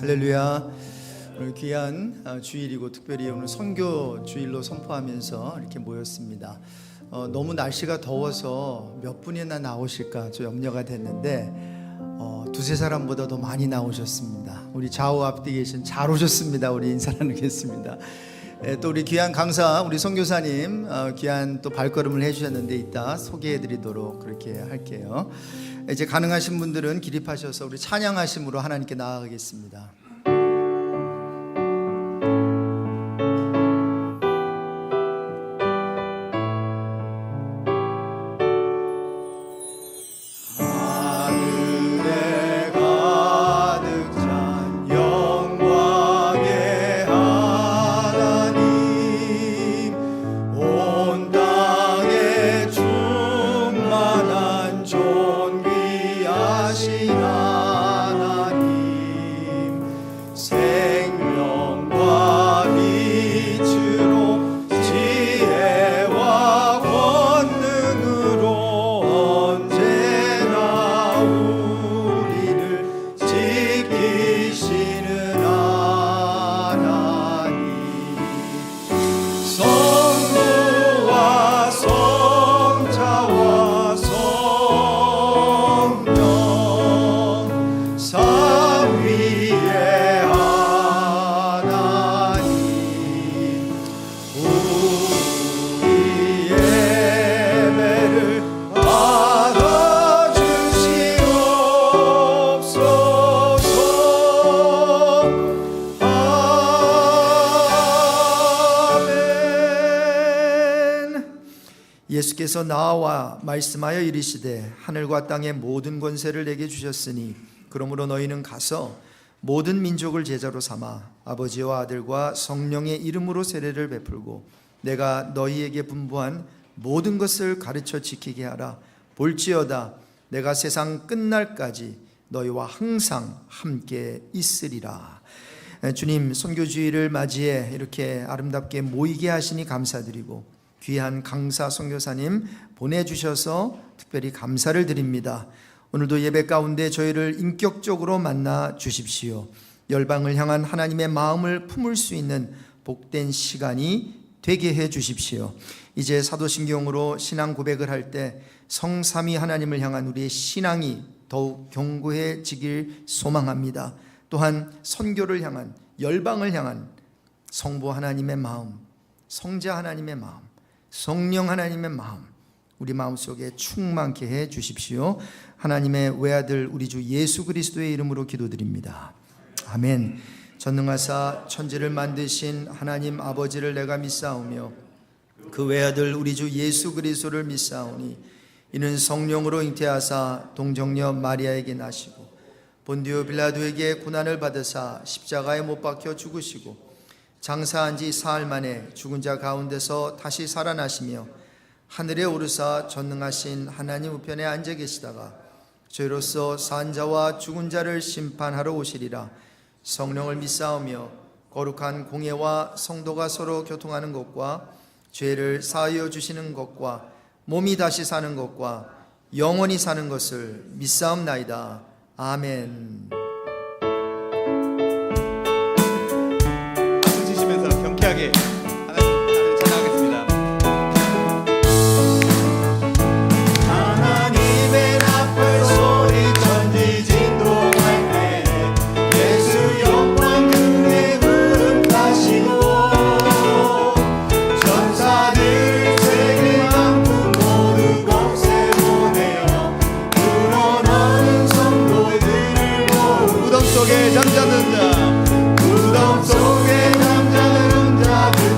할렐루야. 오늘 귀한 주일이고 특별히 오늘 선교 주일로 선포하면서 이렇게 모였습니다. 너무 날씨가 더워서 몇 분이나 나오실까 좀 염려가 됐는데 두세 사람보다 더 많이 나오셨습니다. 우리 좌우 앞뒤 계신 잘 오셨습니다. 우리 인사 나누겠습니다. 또 우리 귀한 강사 우리 선교사님 귀한 또 발걸음을 해주셨는데 이따 소개해드리도록 그렇게 할게요. 이제 가능하신 분들은 기립하셔서 우리 찬양하심으로 하나님께 나아가겠습니다. 예수께서 나와 말씀하여 이르시되 하늘과 땅의 모든 권세를 내게 주셨으니 그러므로 너희는 가서 모든 민족을 제자로 삼아 아버지와 아들과 성령의 이름으로 세례를 베풀고 내가 너희에게 분부한 모든 것을 가르쳐 지키게 하라. 볼지어다 내가 세상 끝날까지 너희와 항상 함께 있으리라. 주님 선교주의를 맞이해 이렇게 아름답게 모이게 하시니 감사드리고 귀한 강사 선교사님 보내주셔서 특별히 감사를 드립니다. 오늘도 예배 가운데 저희를 인격적으로 만나 주십시오. 열방을 향한 하나님의 마음을 품을 수 있는 복된 시간이 되게 해 주십시오. 이제 사도신경으로 신앙 고백을 할 때 성삼위 하나님을 향한 우리의 신앙이 더욱 견고해지길 소망합니다. 또한 선교를 향한 열방을 향한 성부 하나님의 마음, 성자 하나님의 마음, 성령 하나님의 마음 우리 마음속에 충만케 해 주십시오. 하나님의 외아들 우리 주 예수 그리스도의 이름으로 기도드립니다. 아멘. 전능하사 천지를 만드신 하나님 아버지를 내가 믿사오며 그 외아들 우리 주 예수 그리스도를 믿사오니 이는 성령으로 잉태하사 동정녀 마리아에게 나시고 본디오 빌라도에게 고난을 받으사 십자가에 못 박혀 죽으시고 장사한 지 사흘 만에 죽은 자 가운데서 다시 살아나시며 하늘에 오르사 전능하신 하나님 우편에 앉아 계시다가 저희로서 산 자와 죽은 자를 심판하러 오시리라. 성령을 믿사오며 거룩한 공예와 성도가 서로 교통하는 것과 죄를 사하여 주시는 것과 몸이 다시 사는 것과 영원히 사는 것을 믿사옵나이다. 아멘. 경쾌하게 하나님 찬양하겠습니다. 하나님의 나팔 소리 천지 진동할 때 예수 영광 크게 부름하시고 전사들 세계 만국 모두 곳에 보내어 불어나는 성도들을 모으고 무덤 속에 잠자는 자 무덤 속에 잠자는 자들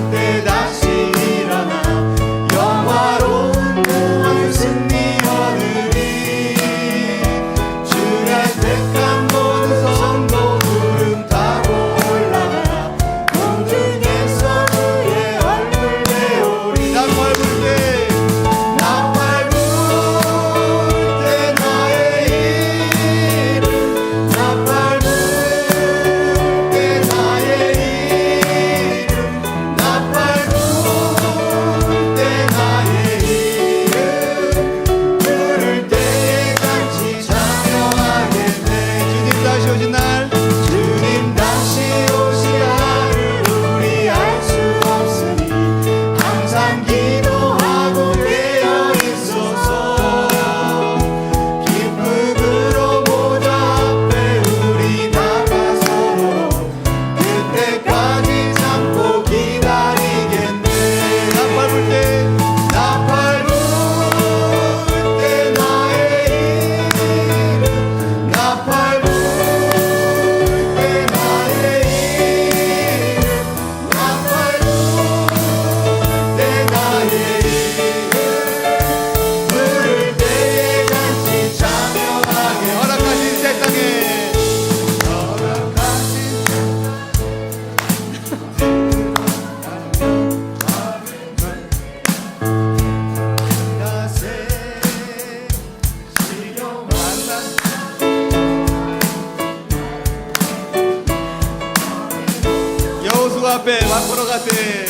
앞에 보러 가세.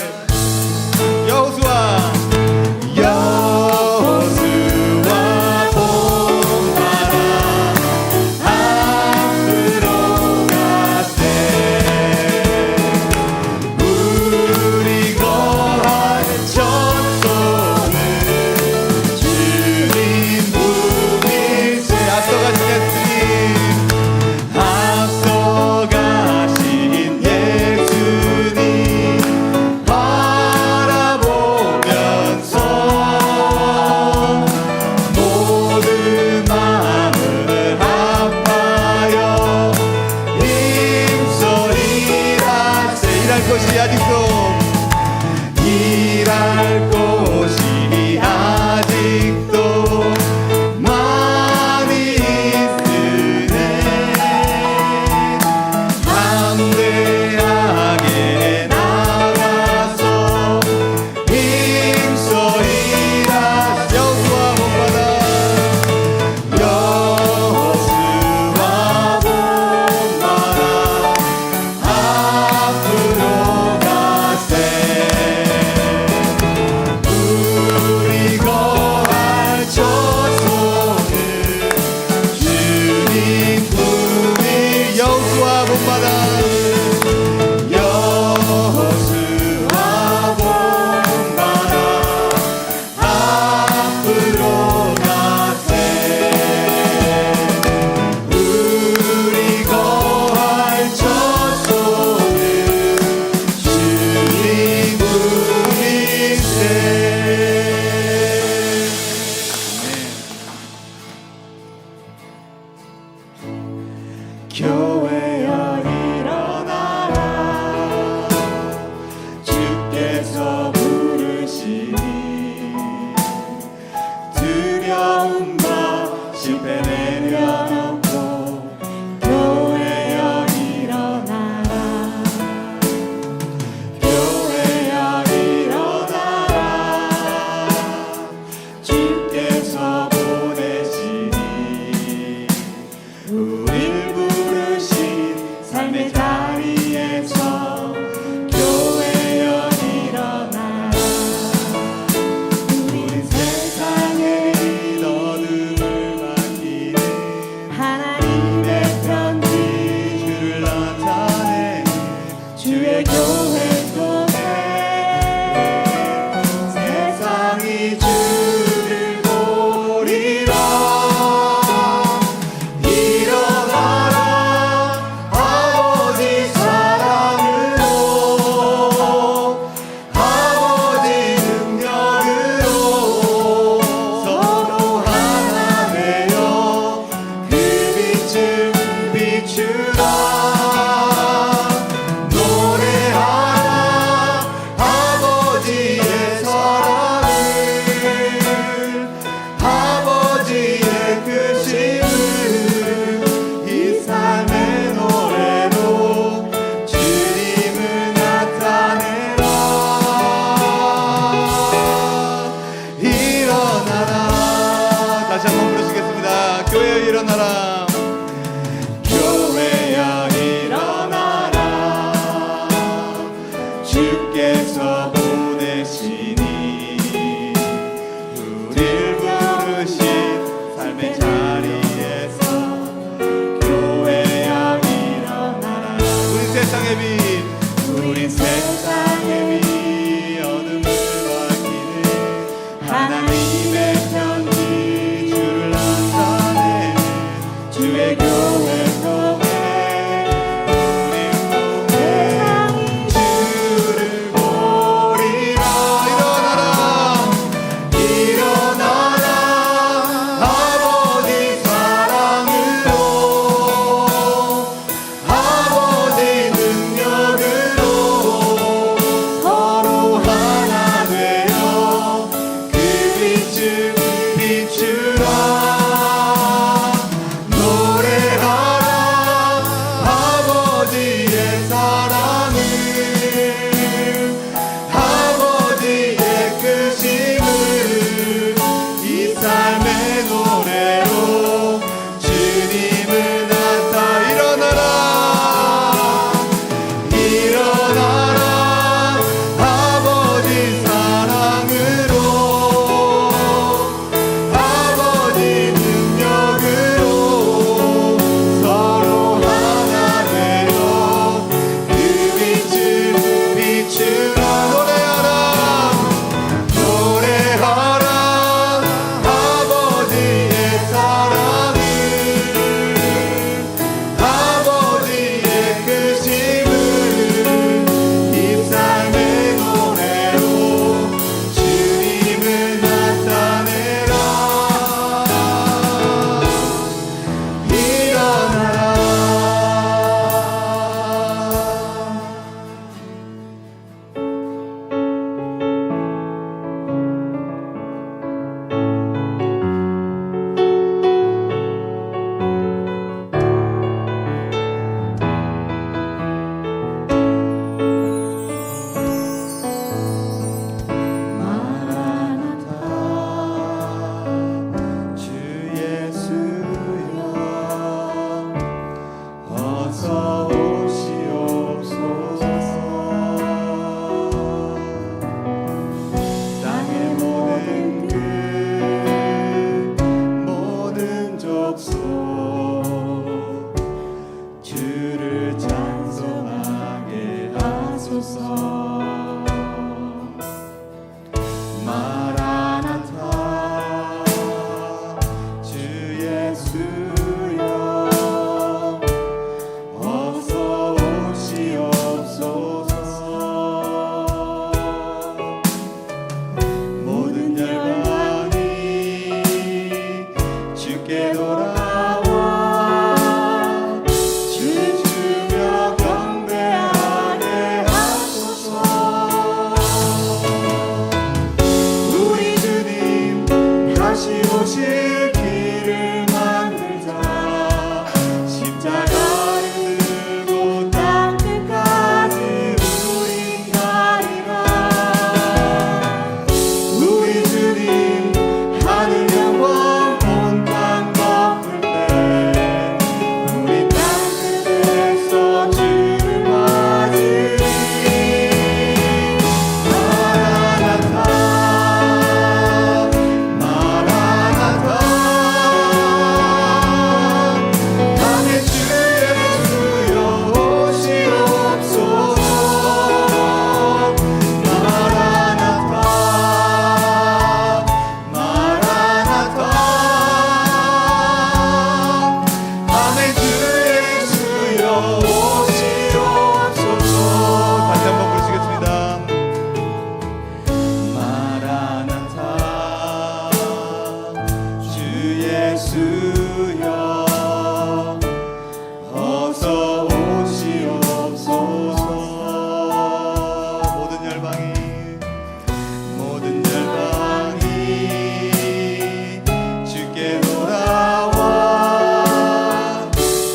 여호수아 앞으로 가세. 우리 거할 첫소는 주님 분이세. 앞서가신 예수님 바라보면서 모든 마음을 합하여 힘써 일하세. 일할 것이 아직도 많이 있으네. 담대하게 나가서 힘써 일하세. 여호수아 본받아. 여호수아 본받아. 앞으로 가세. 우리 거할 첫소는 주님 품이. 여호수아 본받아. 여호수아 본받아. 앞으로 가세. 우리 거할 첫소는 주님 품이세. 교회여 일어나라. 주께서 부르시니 두려움 마 실패 내려놓고 교회여 일어나라. 교회여 일어나라. 주께서 보내시니 우릴 부르신 삶의 자리에서 교회여 일어나라. 우린 세상에 어둠을 맡기는 하나님의 편지 주를 나타내 주의 교회 속에 세상이 주를 보리라. 일어나라. 아버지 사랑으로 아버지 능력으로 서로 하나 되어 그 빛을 비추라. 노래하라. 아버지의 사랑을 아버지의 크심을 이 삶의 노래로 주님을 나타내라. 일어나라. 다시 한번 부르시겠습니다. 교회여 일어나라. 교회여 일어나라. 주께서 보내시니 우릴 부르신 삶의 자리에서 교회여 일어나라. 우린 세상의 빛. 우린 세상의 빛. 어둠을 밝히는 하나님의 편지 주를 나타내 주의 교회 속에 우린 세상이 주를 보리라. 일어나라. 일어나라. 아버지 사랑으로 아버지 능력으로 서로 하나 되어 그 빛을 비추라. 노래하라. 아버지의 사랑을 아버지의 크심을 이 삶의 노래로 주님을 나타. 일어나라. 일어나라. 어서 오시옵소서. 모든 열방이 주께 돌아와 주를 주며 경배하게 하소서. 우리 주님 다시 오실 길을 만들자. 십자가를 들고 땅 끝까지 우린 가리라. 우리 주님 하늘 영광 온 땅 덮을 때 우리 땅 끝에서 주를 맞으리. 마라나타 마라나타 밤의 주의 주여 오시옵소서. 마라나타 마라나타 밤의 주의 주여 오시옵소서. 다시 한번 부르시겠습니다. 마라나타 주 예수여 어서 오시옵소서. 모든 열방이 주께 돌아와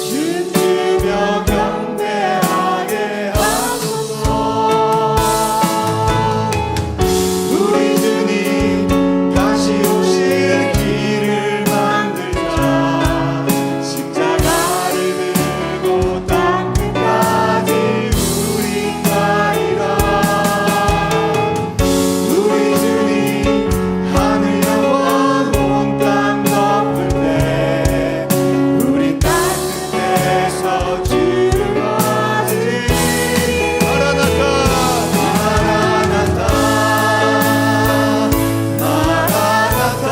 주며 경배하게 하소서. 우리 주님 다시 오실 길을 만들자. 십자가를 들고 땅 끝까지 우리 가리라. 우리 주님 하늘 영원 온 땅 덮을 때 우리 땅 끝에서 주를 맞으리. 마라나타 마라나타 마라나타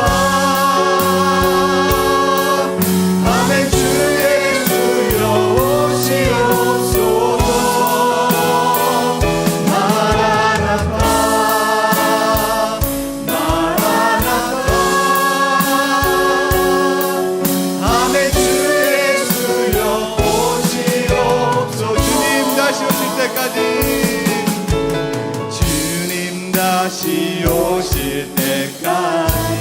밤의 주의 주여 오시옵소서. 마라나타 마라나타 밤의 주의 주여 오시옵소서. 주님 다시 오실 때까지 주님 다시 오실 때까지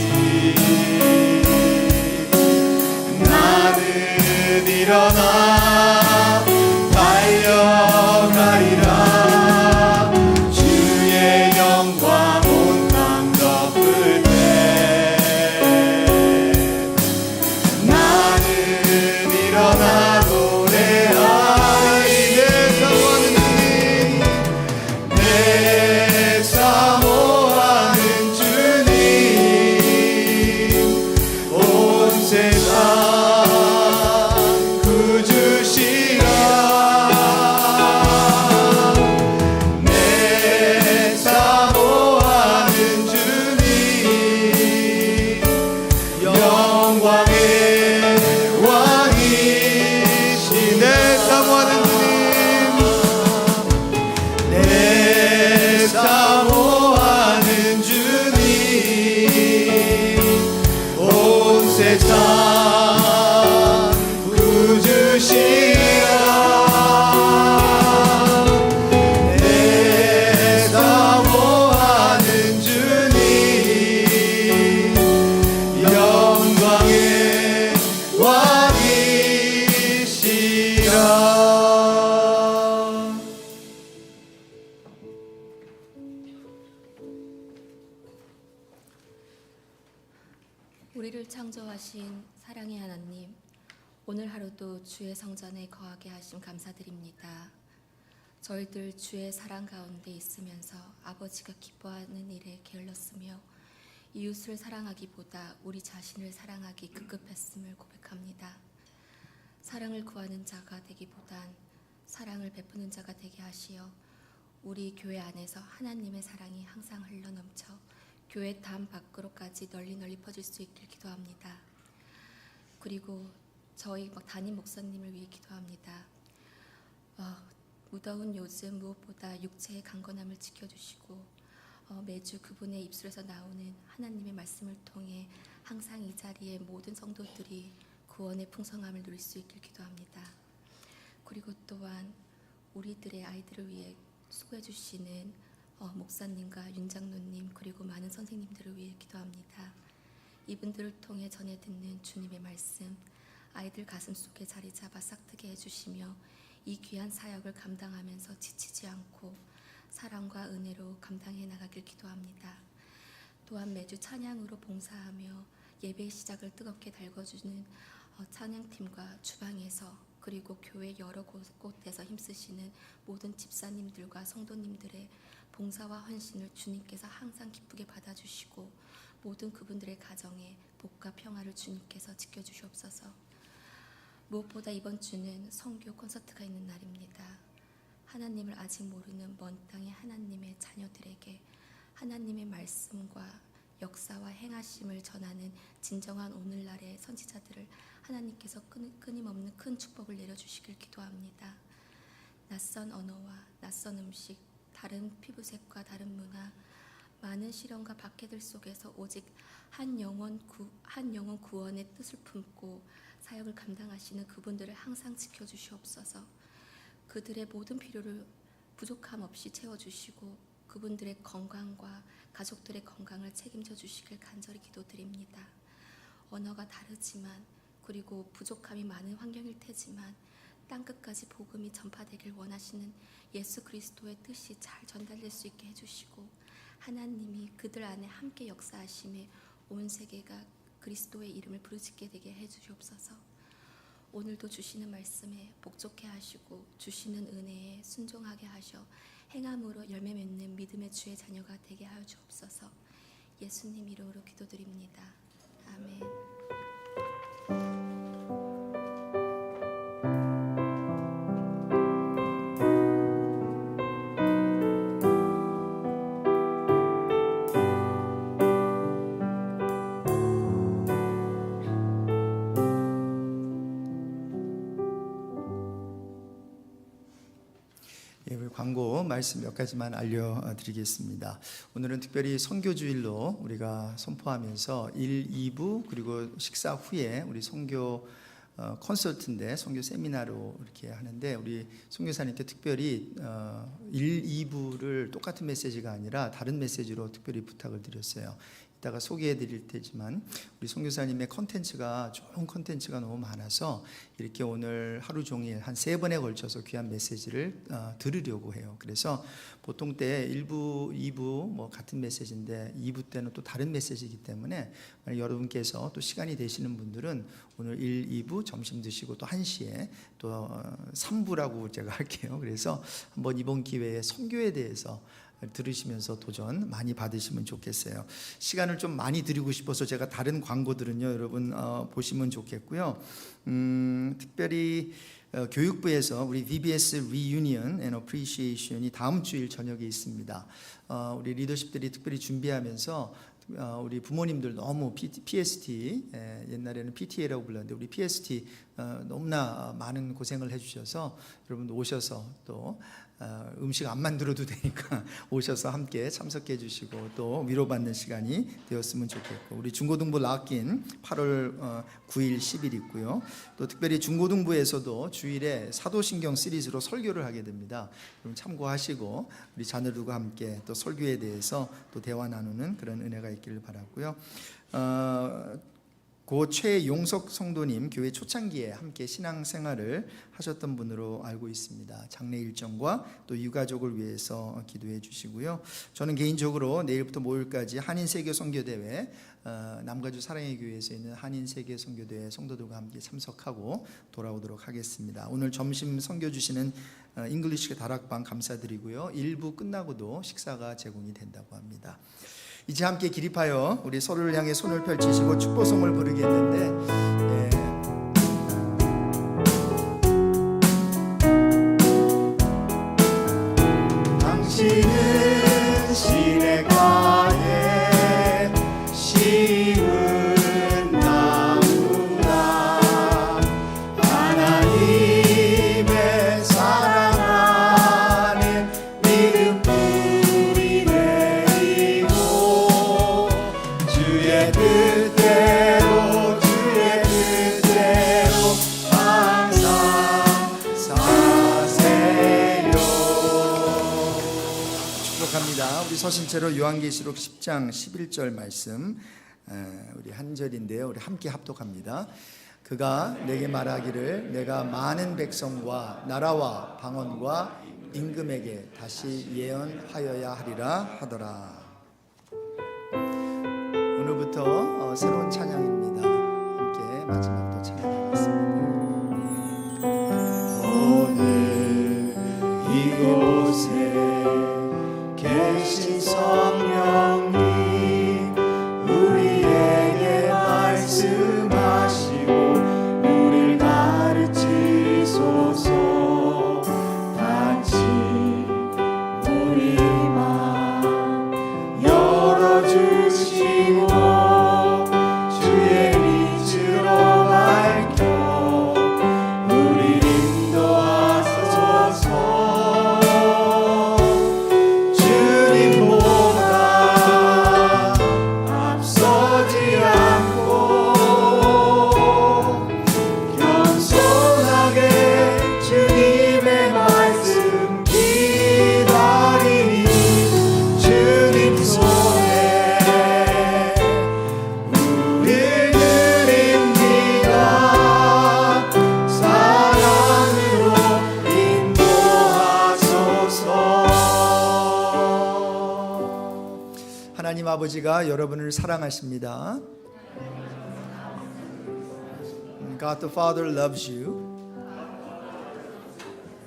나는 일어나 달려가리라. 주의 영광 온 땅 덮을 때 나는 일어나 노래하리. 내 사모하는 주님 온 세상 구주시라. 내 사모하는 주님 영광의 왕이시. 내 사모하는 주님 내 사모하는 주님 온 세상 구주시라. 내 사모하는 주님 영광의 왕이시라. 우리를 창조하신 사랑의 하나님, 오늘 하루도 주의 성전에 거하게 하심 감사드립니다. 저희들 주의 사랑 가운데 있으면서 아버지가 기뻐하는 일에 게을렀으며 이웃을 사랑하기보다 우리 자신을 사랑하기 급급했음을 고백합니다. 사랑을 구하는 자가 되기보단 사랑을 베푸는 자가 되게 하시어 우리 교회 안에서 하나님의 사랑이 항상 흘러넘쳐 교회 담 밖으로까지 널리 퍼질 수 있길 기도합니다. 그리고 저희 담임 목사님을 위해 기도합니다. 무더운 요즘 무엇보다 육체의 강건함을 지켜주시고 매주 그분의 입술에서 나오는 하나님의 말씀을 통해 항상 이 자리에 모든 성도들이 구원의 풍성함을 누릴 수 있길 기도합니다. 그리고 또한 우리들의 아이들을 위해 수고해 주시는 목사님과 윤장로님 그리고 많은 선생님들을 위해 기도합니다. 이분들을 통해 전해 듣는 주님의 말씀 아이들 가슴 속에 자리 잡아 싹트게 해주시며 이 귀한 사역을 감당하면서 지치지 않고 사랑과 은혜로 감당해 나가길 기도합니다. 또한 매주 찬양으로 봉사하며 예배의 시작을 뜨겁게 달궈주는 찬양팀과 주방에서 그리고 교회 여러 곳에서 힘쓰시는 모든 집사님들과 성도님들의 봉사와 헌신을 주님께서 항상 기쁘게 받아주시고 모든 그분들의 가정에 복과 평화를 주님께서 지켜주시옵소서. 무엇보다 이번 주는 선교 콘서트가 있는 날입니다. 하나님을 아직 모르는 먼 땅의 하나님의 자녀들에게 하나님의 말씀과 역사와 행하심을 전하는 진정한 오늘날의 선지자들을 하나님께서 끊임없는 큰 축복을 내려주시길 기도합니다. 낯선 언어와 낯선 음식, 다른 피부색과 다른 문화, 많은 시련과 박해들 속에서 오직 한 영혼 구원의 뜻을 품고 사역을 감당하시는 그분들을 항상 지켜주시옵소서. 그들의 모든 필요를 부족함 없이 채워주시고 그분들의 건강과 가족들의 건강을 책임져 주시길 간절히 기도드립니다. 언어가 다르지만 그리고 부족함이 많은 환경일 테지만 땅끝까지 복음이 전파되길 원하시는 예수 그리스도의 뜻이 잘 전달될 수 있게 해주시고 하나님이 그들 안에 함께 역사하심에 온 세계가 그리스도의 이름을 부르짖게 되게 해주시옵소서. 오늘도 주시는 말씀에 복종케 하시고 주시는 은혜에 순종하게 하셔 행함으로 열매 맺는 믿음의 주의 자녀가 되게 하여 주옵소서. 예수님 이름으로 기도드립니다. 아멘. 광고 말씀 몇 가지만 알려드리겠습니다. 오늘은 특별히 선교주일로 우리가 선포하면서 1, 2부 그리고 식사 후에 우리 선교 콘서트인데 선교 세미나로 이렇게 하는데 우리 선교사님께 특별히 1, 2부를 똑같은 메시지가 아니라 다른 메시지로 특별히 부탁을 드렸어요. 이따가 소개해 드릴 테지만 우리 선교사님의 컨텐츠가 좋은 컨텐츠가 너무 많아서 이렇게 오늘 하루 종일 한 3번에 걸쳐서 귀한 메시지를 들으려고 해요. 그래서 보통 때 1부, 2부 뭐 같은 메시지인데 2부 때는 또 다른 메시지이기 때문에 여러분께서 또 시간이 되시는 분들은 오늘 1, 2부 점심 드시고 또 1시에 또 3부라고 제가 할게요. 그래서 한번 이번 기회에 선교에 대해서 들으시면서 도전 많이 받으시면 좋겠어요. 시간을 좀 많이 드리고 싶어서 제가 다른 광고들은요 여러분 보시면 좋겠고요. 특별히 교육부에서 우리 VBS Reunion and Appreciation이 다음 주일 저녁에 있습니다. 우리 리더십들이 특별히 준비하면서 우리 부모님들 너무 PST 옛날에는 PTA라고 불렀는데 우리 PST 너무나 많은 고생을 해주셔서 여러분 오셔서 또 음식 안 만들어도 되니까 오셔서 함께 참석해 주시고 또 위로받는 시간이 되었으면 좋겠고 우리 중고등부 락인 8월 9일 10일 있고요. 또 특별히 중고등부에서도 주일에 사도신경 시리즈로 설교를 하게 됩니다. 그럼 참고하시고 우리 자녀들과 함께 또 설교에 대해서 또 대화 나누는 그런 은혜가 있기를 바라고요. 고 최용석 성도님 교회 초창기에 함께 신앙생활을 하셨던 분으로 알고 있습니다. 장례 일정과 또 유가족을 위해서 기도해 주시고요. 저는 개인적으로 내일부터 모일까지 한인세계 선교대회 남가주 사랑의 교회에서 있는 한인세계 선교대회 성도들과 함께 참석하고 돌아오도록 하겠습니다. 오늘 점심 선교 주시는 잉글리시 다락방 감사드리고요. 1부 끝나고도 식사가 제공이 된다고 합니다. 이제 함께 기립하여 우리 서로를 향해 손을 펼치시고 축복송을 부르겠는데 당신은 시냇가에 심은 나무라 서신체로 요한계시록 10장 11절 말씀 우리 한 절인데요. 우리 함께 합독합니다. 그가 내게 말하기를 내가 많은 백성과 나라와 방언과 임금에게 다시 예언하여야 하리라 하더라. 오늘부터 새로운 찬양입니다. 함께 마지막도 찬양하겠습니다. 오늘 이곳에 계신 성령님 우리에게 말씀하시고 우리를 가르치소서. 단지 우리 맘 열어주시고 주의 빛으로 밝혀 우리 인도하소서. 주님보다 앞서지 않고 겸손하게 주님의 말씀 기다리니 주님 손에 우릴 드립니다. 사랑으로 인도하소서. 하나님 아버지가 여러분을 사랑하십니다. God the Father loves you.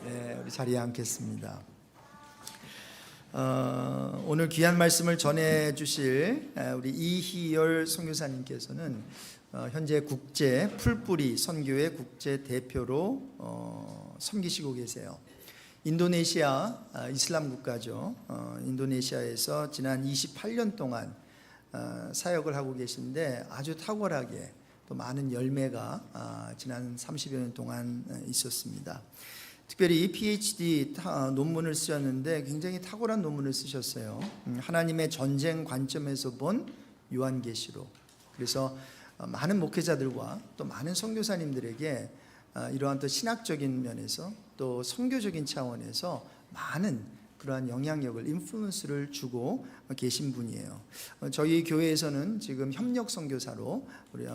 네, 우리 자리에 앉겠습니다. 오늘 귀한 말씀을 전해 주실 우리 이희열 선교사님께서는 현재 국제 풀뿌리 선교회 국제 대표로 섬기시고 계세요. 인도네시아 이슬람 국가죠. 인도네시아에서 지난 28년 동안 사역을 하고 계신데 아주 탁월하게 또 많은 열매가 지난 30여 년 동안 있었습니다. 특별히 PhD 논문을 쓰셨는데 굉장히 탁월한 논문을 쓰셨어요. 하나님의 전쟁 관점에서 본 요한계시록. 그래서 많은 목회자들과 또 많은 선교사님들에게 이러한 또 신학적인 면에서 또 선교적인 차원에서 많은 그러한 영향력을 인플루언스를 주고 계신 분이에요. 저희 교회에서는 지금 협력 선교사로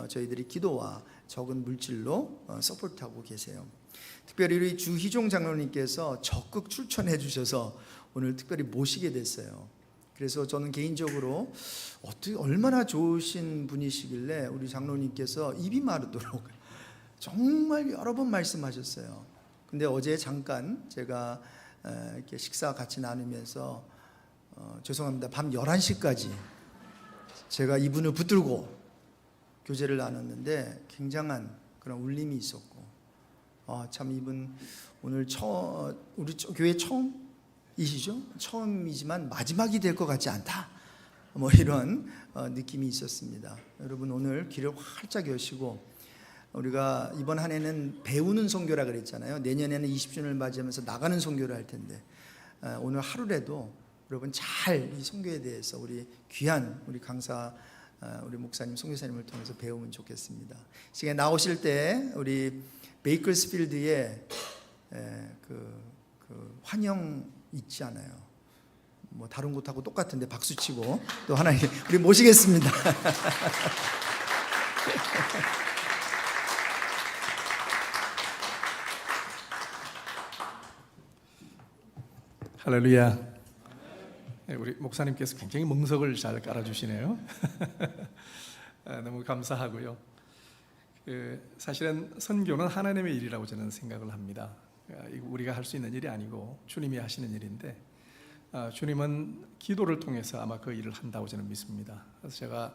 저희들이 기도와 적은 물질로 서포트하고 계세요. 특별히 우리 주희종 장로님께서 적극 추천해 주셔서 오늘 특별히 모시게 됐어요. 그래서 저는 개인적으로 얼마나 좋으신 분이시길래 우리 장로님께서 입이 마르도록 정말 여러 번 말씀하셨어요. 근데 어제 잠깐 제가 이렇게 식사 같이 나누면서 죄송합니다. 밤 11시까지 제가 이분을 붙들고 교제를 나눴는데 굉장한 그런 울림이 있었고 참 이분 오늘 우리 교회 처음이시죠? 처음이지만 마지막이 될 것 같지 않다. 뭐 이런 느낌이 있었습니다. 여러분 오늘 귀를 활짝 여시고 우리가 이번 한 해는 배우는 선교라 그랬잖아요. 내년에는 20주년을 맞이하면서 나가는 선교를 할 텐데 오늘 하루라도 여러분 잘 이 선교에 대해서 우리 귀한 우리 강사 우리 목사님 선교사님을 통해서 배우면 좋겠습니다. 시간에 나오실 때 우리 베이커스필드에 그 환영 있지 않아요. 뭐 다른 곳하고 똑같은데 박수치고 또 하나님 우리 모시겠습니다. 할렐루야. 우리 목사님께서 굉장히 멍석을 잘 깔아주시네요. 너무 감사하고요. 사실은 선교는 하나님의 일이라고 저는 생각을 합니다. 우리가 할 수 있는 일이 아니고 주님이 하시는 일인데 주님은 기도를 통해서 아마 그 일을 한다고 저는 믿습니다. 그래서 제가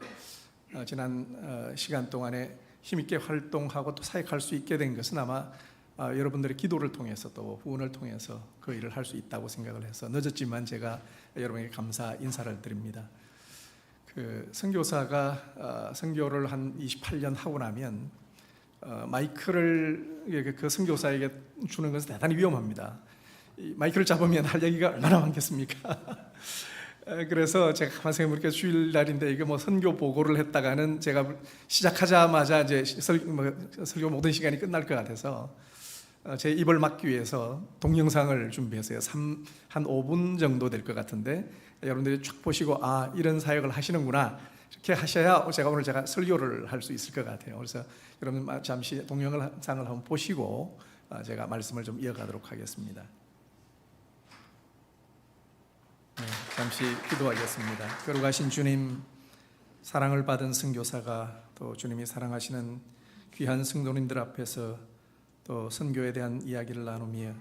지난 시간 동안에 힘있게 활동하고 또 사역할 수 있게 된 것은 아마 여러분들의 기도를 통해서 또 후원을 통해서 그 일을 할 수 있다고 생각을 해서 늦었지만 제가 여러분에게 감사 인사를 드립니다. 그 선교사가 선교를 한 28년 하고 나면 마이크를 그 선교사에게 주는 것은 대단히 위험합니다. 이 마이크를 잡으면 할 얘기가 얼마나 많겠습니까? 그래서 제가 가만 생각해보니까 주일날인데 이게 뭐 선교 보고를 했다가는 제가 시작하자마자 이제 설교 모든 시간이 끝날 것 같아서 제 입을 막기 위해서 동영상을 준비했어요. 한 5분 정도 될 것 같은데 여러분들이 쫙 보시고 아 이런 사역을 하시는구나 이렇게 하셔야 제가 설교를 할 수 있을 것 같아요. 그래서 여러분 잠시 동영상을 한번 보시고 제가 말씀을 좀 이어가도록 하겠습니다. 네, 잠시 기도하겠습니다. 거룩하신 주님, 사랑을 받은 선교사가 또 주님이 사랑하시는 귀한 성도님들 앞에서 또 선교에 대한 이야기를 나누며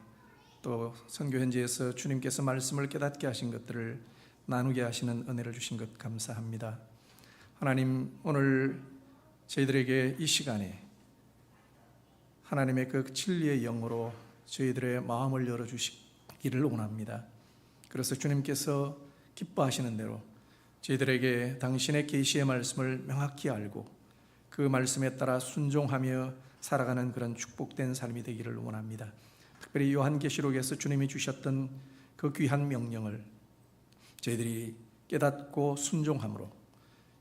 또 선교 현지에서 주님께서 말씀을 깨닫게 하신 것들을 나누게 하시는 은혜를 주신 것 감사합니다. 하나님, 오늘 저희들에게 이 시간에 하나님의 그 진리의 영으로 저희들의 마음을 열어주시기를 원합니다. 그래서 주님께서 기뻐하시는 대로 저희들에게 당신의 계시의 말씀을 명확히 알고 그 말씀에 따라 순종하며 살아가는 그런 축복된 삶이 되기를 원합니다. 특별히 요한계시록에서 주님이 주셨던 그 귀한 명령을 저희들이 깨닫고 순종함으로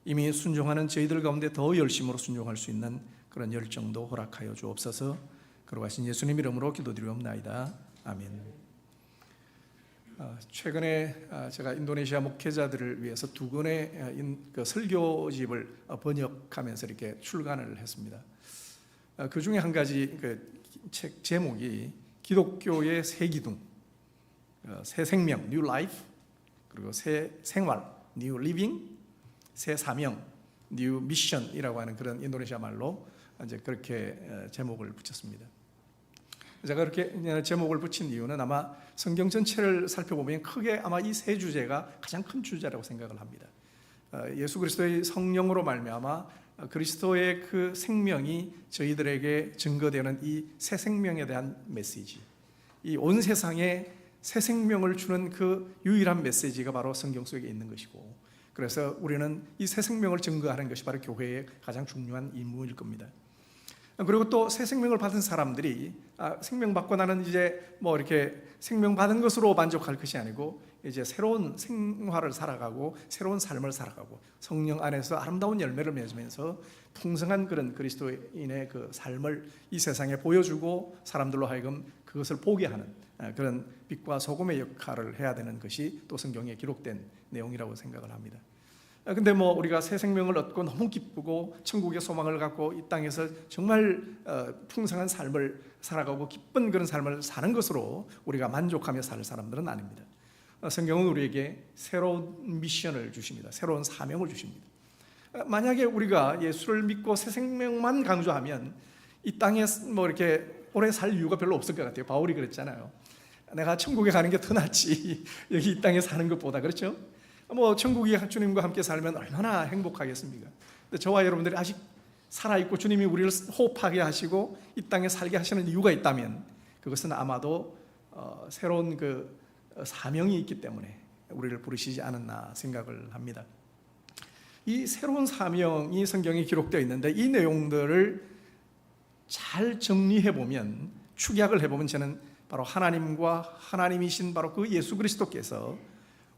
이미 순종하는 저희들 가운데 더 열심으로 순종할 수 있는 그런 열정도 허락하여 주옵소서. 거룩하신 예수님 이름으로 기도드리옵나이다. 아멘. 최근에 제가 인도네시아 목회자들을 위해서 2권의 그 설교집을 번역하면서 이렇게 출간을 했습니다. 그 중에 한 가지 그 책 제목이 기독교의 새 기둥, 새 생명, New Life, 그리고 새 생활, New Living, 새 사명, New Mission이라고 하는 그런 인도네시아 말로 이제 그렇게 제목을 붙였습니다. 제가 그렇게 제목을 붙인 이유는 아마 성경 전체를 살펴보면 크게 아마 이 세 주제가 가장 큰 주제라고 생각을 합니다. 예수 그리스도의 성령으로 말미암아 그리스도의 그 생명이 저희들에게 증거되는 이 새 생명에 대한 메시지, 이 온 세상에 새 생명을 주는 그 유일한 메시지가 바로 성경 속에 있는 것이고, 그래서 우리는 이 새 생명을 증거하는 것이 바로 교회의 가장 중요한 임무일 겁니다. 그리고 또 새 생명을 받은 사람들이 생명 받고 나는 이제 뭐 이렇게 생명 받은 것으로 만족할 것이 아니고 이제 새로운 생활을 살아가고 새로운 삶을 살아가고 성령 안에서 아름다운 열매를 맺으면서 풍성한 그런 그리스도인의 그 삶을 이 세상에 보여주고 사람들로 하여금 그것을 보게 하는 그런 빛과 소금의 역할을 해야 되는 것이 또 성경에 기록된 내용이라고 생각을 합니다. 근데 뭐 우리가 새 생명을 얻고 너무 기쁘고 천국의 소망을 갖고 이 땅에서 정말 풍성한 삶을 살아가고 기쁜 그런 삶을 사는 것으로 우리가 만족하며 살 사람들은 아닙니다. 성경은 우리에게 새로운 미션을 주십니다. 새로운 사명을 주십니다. 만약에 우리가 예수를 믿고 새 생명만 강조하면 이 땅에 뭐 이렇게 오래 살 이유가 별로 없을 것 같아요. 바울이 그랬잖아요. 내가 천국에 가는 게 더 낫지 여기 이 땅에 사는 것보다. 그렇죠? 뭐 천국이 주님과 함께 살면 얼마나 행복하겠습니까? 근데 저와 여러분들이 아직 살아있고 주님이 우리를 호흡하게 하시고 이 땅에 살게 하시는 이유가 있다면 그것은 아마도 새로운 그 사명이 있기 때문에 우리를 부르시지 않았나 생각을 합니다. 이 새로운 사명이 성경에 기록되어 있는데 이 내용들을 잘 정리해 보면, 축약을 해보면 저는 바로 하나님과 하나님이신 바로 그 예수 그리스도께서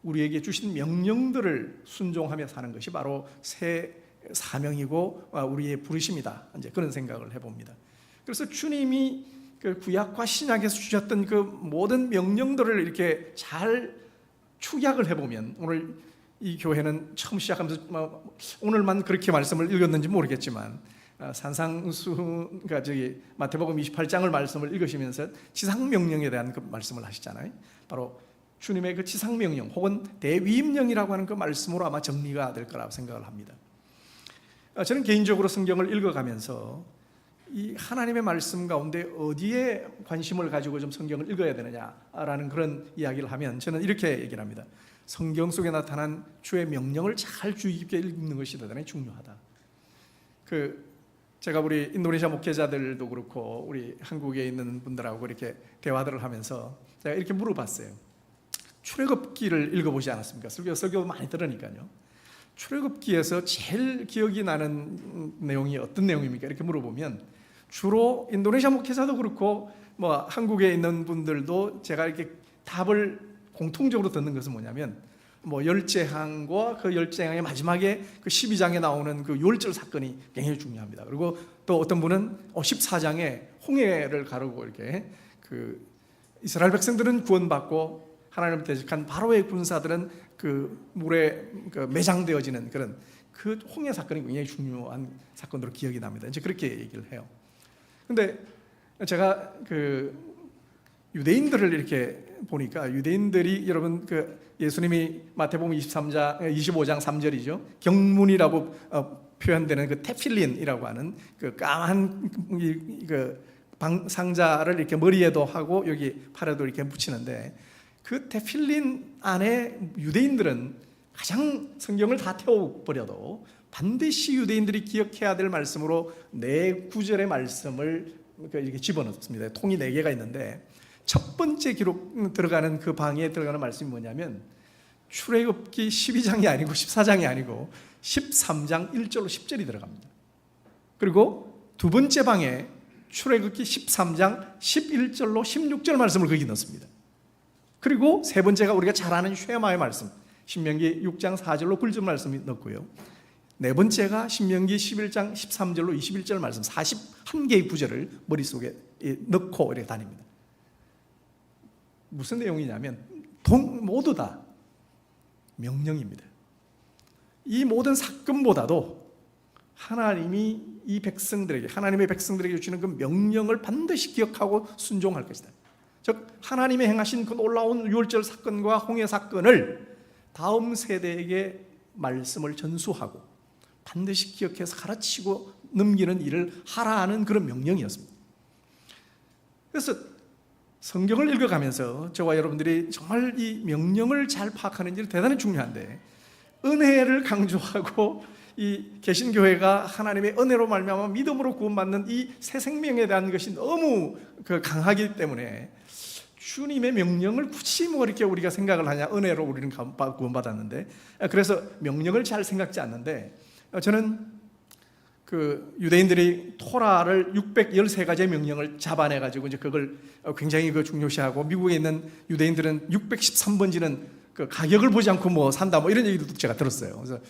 우리에게 주신 명령들을 순종하며 사는 것이 바로 새 사명이고 우리의 부르심이다. 이제 그런 생각을 해봅니다. 그래서 주님이 그 구약과 신약에서 주셨던 그 모든 명령들을 이렇게 잘 축약을 해보면, 오늘 이 교회는 처음 시작하면서 오늘만 그렇게 말씀을 읽었는지 모르겠지만 산상수가 저기 마태복음 28장을 말씀을 읽으시면서 지상명령에 대한 그 말씀을 하시잖아요. 바로 주님의 그 지상명령 혹은 대위임령이라고 하는 그 말씀으로 아마 정리가 될 거라고 생각을 합니다. 저는 개인적으로 성경을 읽어가면서 이 하나님의 말씀 가운데 어디에 관심을 가지고 좀 성경을 읽어야 되느냐라는 그런 이야기를 하면 저는 이렇게 얘기를 합니다. 성경 속에 나타난 주의 명령을 잘 주의 깊게 읽는 것이 대단히 중요하다. 제가 우리 인도네시아 목회자들도 그렇고 우리 한국에 있는 분들하고 이렇게 대화들을 하면서 제가 이렇게 물어봤어요. 출애굽기를 읽어보지 않았습니까? 설교 많이 들으니까요. 출애굽기에서 제일 기억이 나는 내용이 어떤 내용입니까? 이렇게 물어보면 주로 인도네시아 목회자도 그렇고 뭐 한국에 있는 분들도 제가 이렇게 답을 공통적으로 듣는 것은 뭐냐면 뭐 열재항과 그 열재항의 마지막에 그 12장에 나오는 그 유월절 사건이 굉장히 중요합니다. 그리고 또 어떤 분은 14장에 홍해를 가르고 이렇게 그 이스라엘 백성들은 구원받고 하나님을 대적한 바로의 군사들은 그 물에 그 매장되어지는 그런 그 홍해 사건이 굉장히 중요한 사건으로 기억이 납니다. 이제 그렇게 얘기를 해요. 근데 제가 그 유대인들을 이렇게 보니까 유대인들이 여러분 그 예수님이 마태복음 25장 3절이죠. 경문이라고 표현되는 그 테필린이라고 하는 그 까만 그 상자를 이렇게 머리에도 하고 여기 팔에도 이렇게 붙이는데 그 테필린 안에 유대인들은 가장 성경을 다 태워버려도 반드시 유대인들이 기억해야 될 말씀으로 4구절의 말씀을 이렇게 집어넣습니다. 통이 4개가 있는데 첫 번째 기록 들어가는 그 방에 들어가는 말씀이 뭐냐면 출애굽기 12장이 아니고 14장이 아니고 13장 1절로 10절이 들어갑니다. 그리고 두 번째 방에 출애굽기 13장 11절로 16절 말씀을 거기 넣습니다. 그리고 세 번째가 우리가 잘 아는 쉐마의 말씀 신명기 6장 4절로 9절 말씀이 넣고요. 네 번째가 신명기 11장 13절로 21절 말씀 41개의 구절을 머릿속에 넣고 이렇게 다닙니다. 무슨 내용이냐면 모두 다 명령입니다. 이 모든 사건보다도 하나님이 이 백성들에게 하나님의 백성들에게 주시는 그 명령을 반드시 기억하고 순종할 것이다. 즉 하나님의 행하신 그 놀라운 유월절 사건과 홍해 사건을 다음 세대에게 말씀을 전수하고 반드시 기억해서 가르치고 넘기는 일을 하라는 그런 명령이었습니다. 그래서 성경을 읽어가면서 저와 여러분들이 정말 이 명령을 잘 파악하는 일 대단히 중요한데 은혜를 강조하고 이 개신교회가 하나님의 은혜로 말미암아 믿음으로 구원받는 이 새 생명에 대한 것이 너무 강하기 때문에 주님의 명령을 굳이 뭐 이렇게 우리가 생각을 하냐. 은혜로 우리는 구원받았는데 그래서 명령을 잘 생각지 않는데 저는 그 유대인들이 토라를 613가지의 명령을 잡아내가지고 이제 그걸 굉장히 중요시하고 미국에 있는 유대인들은 613번지는 그 가격을 보지 않고 뭐 산다 뭐 이런 얘기도 제가 들었어요. 그래서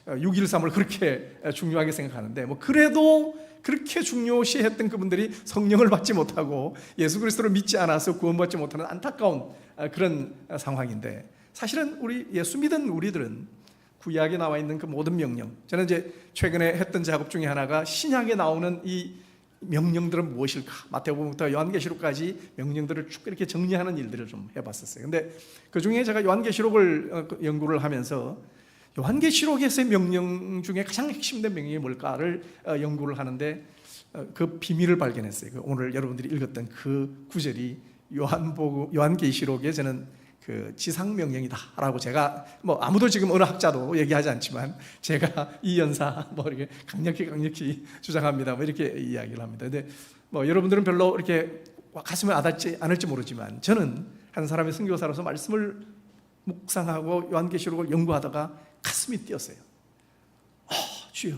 613을 그렇게 중요하게 생각하는데 뭐 그래도 그렇게 중요시했던 그분들이 성령을 받지 못하고 예수 그리스도를 믿지 않아서 구원받지 못하는 안타까운 그런 상황인데 사실은 우리 예수 믿은 우리들은 구약에 나와 있는 그 모든 명령 저는 이제 최근에 했던 작업 중에 하나가 신약에 나오는 이 명령들은 무엇일까 마태복음부터 요한계시록까지 명령들을 쭉 이렇게 정리하는 일들을 좀 해봤었어요. 근데 그 중에 제가 요한계시록을 연구를 하면서 요한계시록에서의 명령 중에 가장 핵심된 명령이 뭘까를 연구를 하는데 그 비밀을 발견했어요. 오늘 여러분들이 읽었던 그 구절이 요한계시록에 저는 그 지상명령이다라고 제가 뭐 아무도 지금 어느 학자도 얘기하지 않지만 제가 이 연사 뭐 이렇게 강력히 주장합니다. 뭐 이렇게 이야기를 합니다. 근데 뭐 여러분들은 별로 이렇게 가슴에 와닿지 않을지 모르지만 저는 한 사람의 선교사로서 말씀을 묵상하고 요한계시록을 연구하다가 가슴이 뛰었어요. 주여,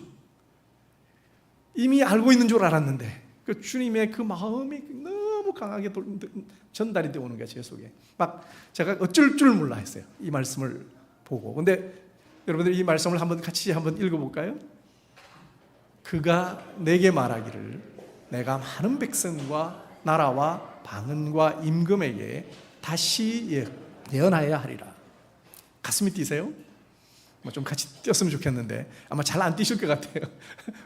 이미 알고 있는 줄 알았는데 그 주님의 그 마음이 너무 강하게 전달이 되어 오는 거예요. 제 속에 막 제가 어쩔 줄 몰라 했어요. 이 말씀을 보고. 근데 여러분들 이 말씀을 같이 한번 읽어볼까요? 그가 내게 말하기를 내가 많은 백성과 나라와 방언과 임금에게 다시 예언하여야 하리라. 가슴이 뛰세요? 뭐 좀 같이 뛰었으면 좋겠는데 아마 잘 안 뛰실 것 같아요.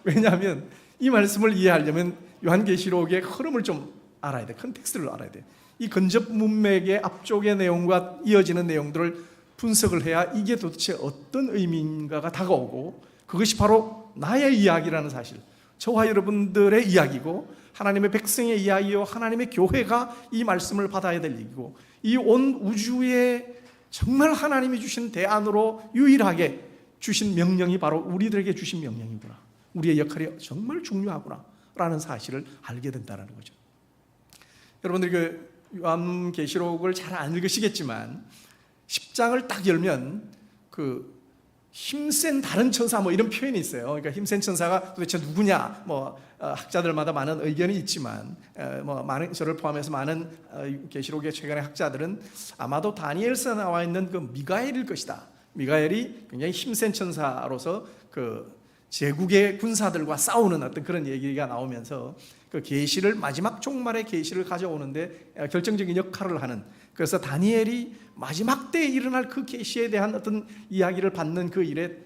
왜냐하면 이 말씀을 이해하려면 요한계시록의 흐름을 좀 알아야 돼. 컨텍스트를 알아야 돼. 이 근접 문맥의 앞쪽의 내용과 이어지는 내용들을 분석을 해야 이게 도대체 어떤 의미인가가 다가오고 그것이 바로 나의 이야기라는 사실, 저와 여러분들의 이야기고 하나님의 백성의 이야기요 하나님의 교회가 이 말씀을 받아야 될 얘기고 이 온 우주에 정말 하나님이 주신 대안으로 유일하게 주신 명령이 바로 우리들에게 주신 명령이구나. 우리의 역할이 정말 중요하구나 라는 사실을 알게 된다는 거죠. 여러분들이 그 요한계시록을 잘 안 읽으시겠지만 10장을 딱 열면 그 힘센 다른 천사 뭐 이런 표현이 있어요. 그러니까 힘센 천사가 도대체 누구냐? 뭐 학자들마다 많은 의견이 있지만 뭐 저를 포함해서 많은 계시록의 최근의 학자들은 아마도 다니엘서에 나와 있는 그 미가엘일 것이다. 미가엘이 굉장히 힘센 천사로서 그 제국의 군사들과 싸우는 어떤 그런 얘기가 나오면서 그 계시를 마지막 종말의 계시를 가져오는데 결정적인 역할을 하는, 그래서 다니엘이 마지막 때에 일어날 그 계시에 대한 어떤 이야기를 받는 그 일에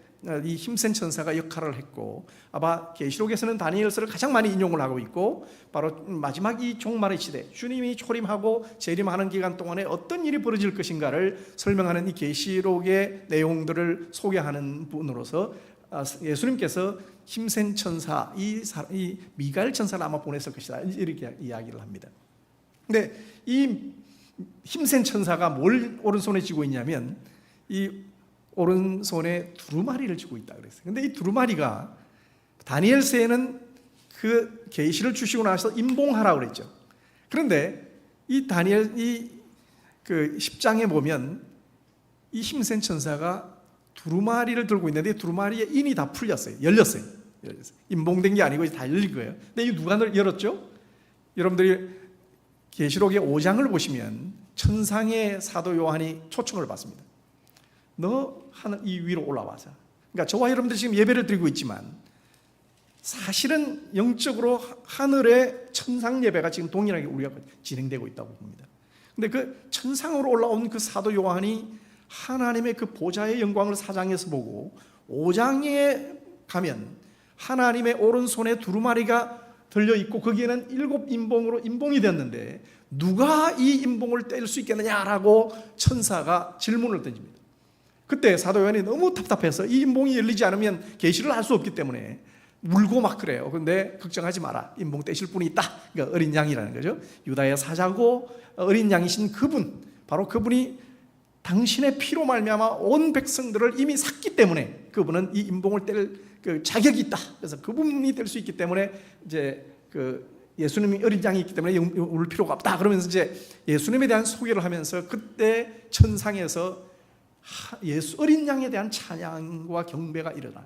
이 힘센 천사가 역할을 했고, 아마 계시록에서는 다니엘서를 가장 많이 인용을 하고 있고, 바로 마지막 이 종말의 시대, 주님이 초림하고 재림하는 기간 동안에 어떤 일이 벌어질 것인가를 설명하는 이 계시록의 내용들을 소개하는 분으로서 예수님께서 힘센 천사, 이 미가엘 천사를 아마 보냈을 것이다, 이렇게 이야기를 합니다. 근데 이 힘센 천사가 뭘 오른손에 쥐고 있냐면 이 오른손에 두루마리를 쥐고 있다 그랬어요. 근데 이 두루마리가 다니엘서에는 그 계시를 주시고 나서 임봉하라고 그랬죠. 그런데 이 다니엘 그 10장에 보면 이 힘센 천사가 두루마리를 들고 있는데 두루마리의 인이 다 풀렸어요. 열렸어요. 임봉된 게 아니고 다 열린 거예요. 근데 이 누가 열었죠? 여러분들이 계시록의 5장을 보시면 천상의 사도 요한이 초청을 받습니다. 너 하늘 이 위로 올라와서. 그러니까 저와 여러분들 지금 예배를 드리고 있지만 사실은 영적으로 하늘의 천상 예배가 지금 동일하게 우리가 진행되고 있다고 봅니다. 근데 그 천상으로 올라온 그 사도 요한이 하나님의 그 보좌의 영광을 4장에서 보고 5장에 가면 하나님의 오른손에 두루마리가 들려있고 거기에는 7인봉으로 인봉이 되었는데 누가 이 인봉을 뗄 수 있겠느냐라고 천사가 질문을 던집니다. 그때 사도 요한이 너무 답답해서 이 인봉이 열리지 않으면 계시를 할 수 없기 때문에 울고 막 그래요. 그런데 걱정하지 마라, 인봉 떼실 분이 있다. 그러니까 어린 양이라는 거죠. 유다의 사자고 어린 양이신 그분, 바로 그분이 당신의 피로 말미암아 온 백성들을 이미 샀기 때문에 그분은 이 인봉을 뗄 그 자격이 있다. 그래서 그분이 될 수 있기 때문에 이제 그 예수님이 어린 양이 있기 때문에 울 필요가 없다. 그러면서 이제 예수님에 대한 소개를 하면서 그때 천상에서 예수 어린 양에 대한 찬양과 경배가 일어나요.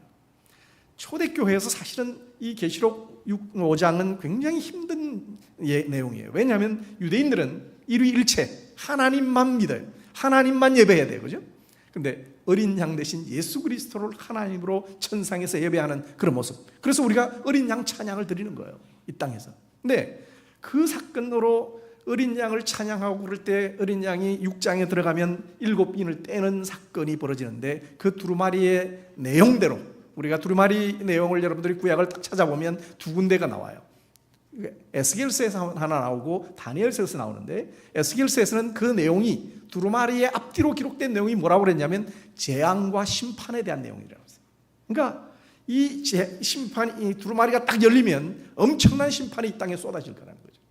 초대교회에서 사실은 이 계시록 5장은 굉장히 힘든 내용이에요. 왜냐하면 유대인들은 일위일체 하나님만 믿어요. 하나님만 예배해야 돼요. 그죠? 근데 어린 양 대신 예수 그리스도를 하나님으로 천상에서 예배하는 그런 모습. 그래서 우리가 어린 양 찬양을 드리는 거예요. 이 땅에서. 근데 그 사건으로 어린 양을 찬양하고 그럴 때 어린 양이 6장에 들어가면 7인을 떼는 사건이 벌어지는데 그 두루마리의 내용대로 우리가 두루마리 내용을 여러분들이 구약을 딱 찾아보면 두 군데가 나와요. 에스겔서에서 하나 나오고 다니엘서에서 나오는데 에스겔서에서는 그 내용이 두루마리의 앞뒤로 기록된 내용이 뭐라고 그랬냐면 재앙과 심판에 대한 내용이라고 했어요. 그러니까 이 심판이 두루마리가 딱 열리면 엄청난 심판이 이 땅에 쏟아질 거라는 거죠.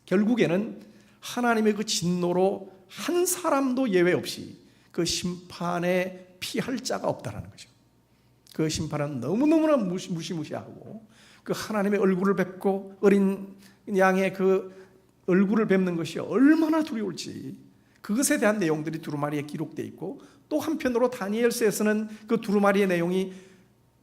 결국에는 하나님의 그 진노로 한 사람도 예외 없이 그 심판에 피할 자가 없다라는 거죠. 그 심판은 너무너무나 무시무시하고 그 하나님의 얼굴을 뵙고 어린 양의 그 얼굴을 뵙는 것이 얼마나 두려울지 그것에 대한 내용들이 두루마리에 기록되어 있고 또 한편으로 다니엘서에서는 그 두루마리의 내용이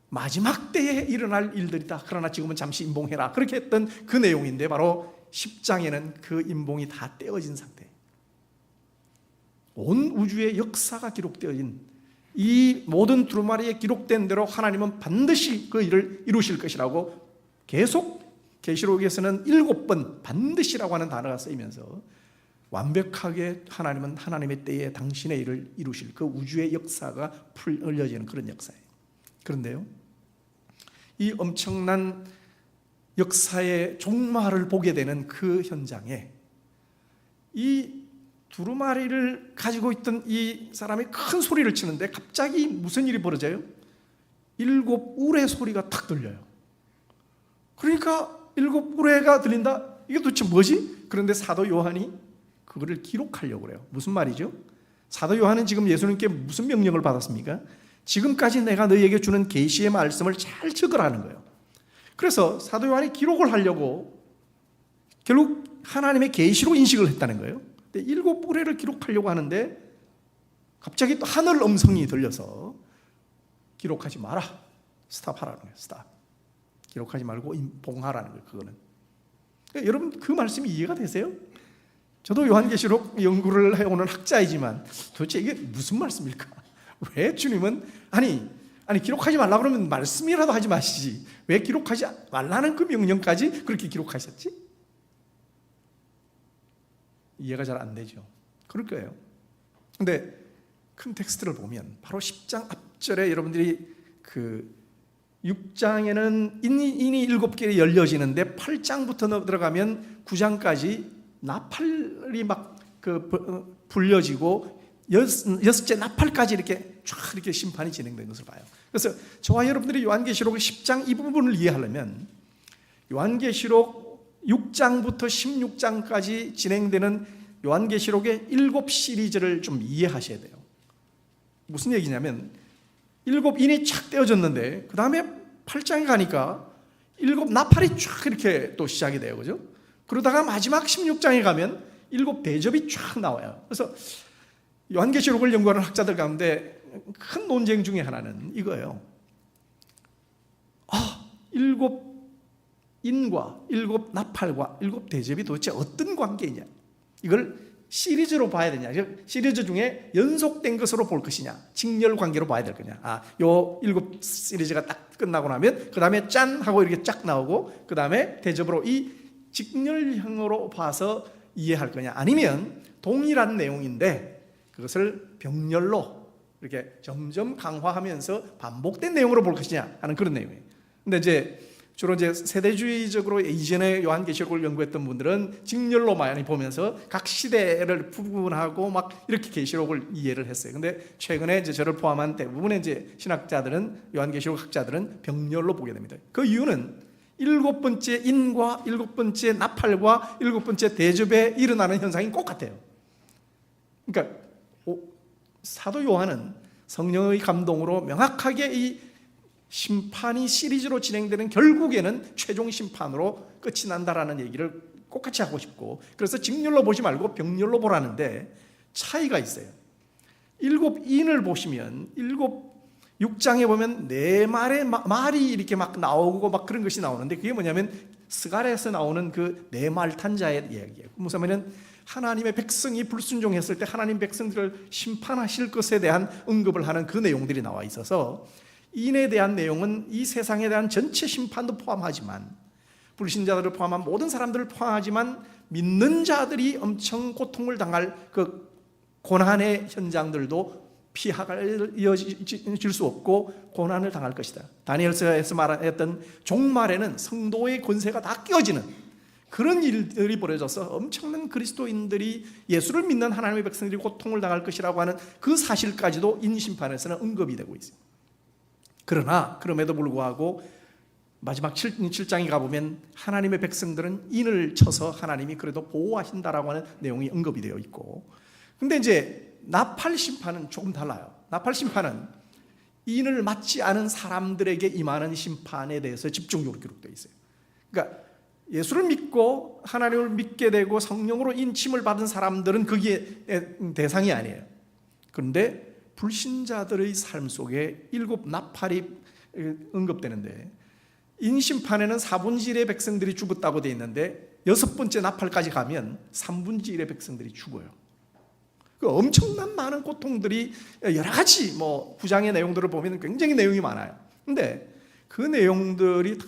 마지막 때에 일어날 일들이다. 그러나 지금은 잠시 임봉해라. 그렇게 했던 그 내용인데 바로 10장에는 그 임봉이 다 떼어진 상태. 온 우주의 역사가 기록되어진 이 모든 두루마리에 기록된 대로 하나님은 반드시 그 일을 이루실 것이라고 계속 계시록에서는 7번 반드시라고 하는 단어가 쓰이면서 완벽하게 하나님은 하나님의 때에 당신의 일을 이루실 그 우주의 역사가 풀어지는 그런 역사예요. 그런데요, 이 엄청난 역사의 종말을 보게 되는 그 현장에 이 두루마리를 가지고 있던 이 사람이 큰 소리를 치는데 갑자기 무슨 일이 벌어져요? 7 우레 소리가 탁 들려요. 그러니까 7 우레가 들린다? 이게 도대체 뭐지? 그런데 사도 요한이 그거를 기록하려고 그래요. 무슨 말이죠? 사도 요한은 지금 예수님께 무슨 명령을 받았습니까? 지금까지 내가 너희에게 주는 계시의 말씀을 잘 적으라는 거예요. 그래서 사도 요한이 기록을 하려고 결국 하나님의 계시로 인식을 했다는 거예요. 7 우레를 기록하려고 하는데 갑자기 또 하늘 음성이 들려서 기록하지 마라. 스탑하라는 거예요. 스탑. 기록하지 말고 봉하라는 거예요. 그거는. 그러니까 여러분 그 말씀이 이해가 되세요? 저도 요한계시록 연구를 해오는 학자이지만 도대체 이게 무슨 말씀일까? 왜 주님은 아니 아니 기록하지 말라 그러면 말씀이라도 하지 마시지. 왜 기록하지 말라는 그 명령까지 그렇게 기록하셨지? 이해가 잘 안 되죠. 그럴 거예요. 근데 큰 텍스트를 보면 바로 10장 앞절에 여러분들이 그 6장에는 인이 7개 열려지는데 8장부터 들어가면 9장까지 나팔이 막 불려지고 여섯째 나팔까지 이렇게 쫙 이렇게 심판이 진행된 것을 봐요. 그래서 저와 여러분들이 요한계시록 10장 이 부분을 이해하려면 요한계시록 6장부터 16장까지 진행되는 요한계시록의 7 시리즈를 좀 이해하셔야 돼요. 무슨 얘기냐면 7인이 착 떼어졌는데 그 다음에 8장에 가니까 7 나팔이 쫙 이렇게 또 시작이 돼요. 그죠? 그러다가 마지막 16장에 가면 7 대접이 쫙 나와요. 그래서 요한계시록을 연구하는 학자들 가운데 큰 논쟁 중에 하나는 이거예요. 7 인과 7 나팔과 7 대접이 도대체 어떤 관계이냐? 이걸 시리즈로 봐야 되냐? 시리즈 중에 연속된 것으로 볼 것이냐? 직렬 관계로 봐야 될 거냐? 요 7 시리즈가 딱 끝나고 나면 그 다음에 짠 하고 이렇게 쫙 나오고 그 다음에 대접으로 이 직렬형으로 봐서 이해할 거냐? 아니면 동일한 내용인데 그것을 병렬로 이렇게 점점 강화하면서 반복된 내용으로 볼 것이냐 하는 그런 내용이에요. 근데 이제 주로 이제 세대주의적으로 이전에 요한계시록을 연구했던 분들은 직렬로 많이 보면서 각 시대를 구분하고 막 이렇게 계시록을 이해를 했어요. 근데 최근에 이제 저를 포함한 대부분의 이제 신학자들은 요한계시록 학자들은 병렬로 보게 됩니다. 그 이유는 7번째 인과 7번째 나팔과 7번째 대접에 일어나는 현상이 똑같아요. 그러니까 사도 요한은 성령의 감동으로 명확하게 이 심판이 시리즈로 진행되는 결국에는 최종 심판으로 끝이 난다라는 얘기를 똑같이 하고 싶고, 그래서 직렬로 보지 말고 병렬로 보라는데 차이가 있어요. 7인을 보시면 6장에 보면 4마리의 말이 이렇게 막 나오고 막 그런 것이 나오는데 그게 뭐냐면 스갈에서 나오는 그 4말 탄자의 이야기예요. 무슨 하나님의 백성이 불순종했을 때 하나님 백성들을 심판하실 것에 대한 언급을 하는 그 내용들이 나와 있어서 인에 대한 내용은 이 세상에 대한 전체 심판도 포함하지만 불신자들을 포함한 모든 사람들을 포함하지만 믿는 자들이 엄청 고통을 당할 그 고난의 현장들도 피할 수 없고 고난을 당할 것이다. 다니엘서에서 말했던 종말에는 성도의 권세가 다 깨어지는 그런 일들이 벌어져서 엄청난 그리스도인들이 예수를 믿는 하나님의 백성들이 고통을 당할 것이라고 하는 그 사실까지도 인심판에서는 언급이 되고 있습니다. 그러나 그럼에도 불구하고 마지막 7장에 가보면 하나님의 백성들은 인을 쳐서 하나님이 그래도 보호하신다라고 하는 내용이 언급이 되어 있고, 근데 이제 나팔 심판은 조금 달라요. 나팔 심판은 인을 맞지 않은 사람들에게 임하는 심판에 대해서 집중적으로 기록되어 있어요. 그러니까 예수를 믿고 하나님을 믿게 되고 성령으로 인침을 받은 사람들은 거기에 대상이 아니에요. 그런데 불신자들의 삶 속에 7 나팔이 언급되는데 인심판에는 4분의 1의 백성들이 죽었다고 되어 있는데 6번째 나팔까지 가면 3분의 1의 백성들이 죽어요. 그 엄청난 많은 고통들이 여러 가지 9장의 내용들을 보면 굉장히 내용이 많아요. 근데 그 내용들이 다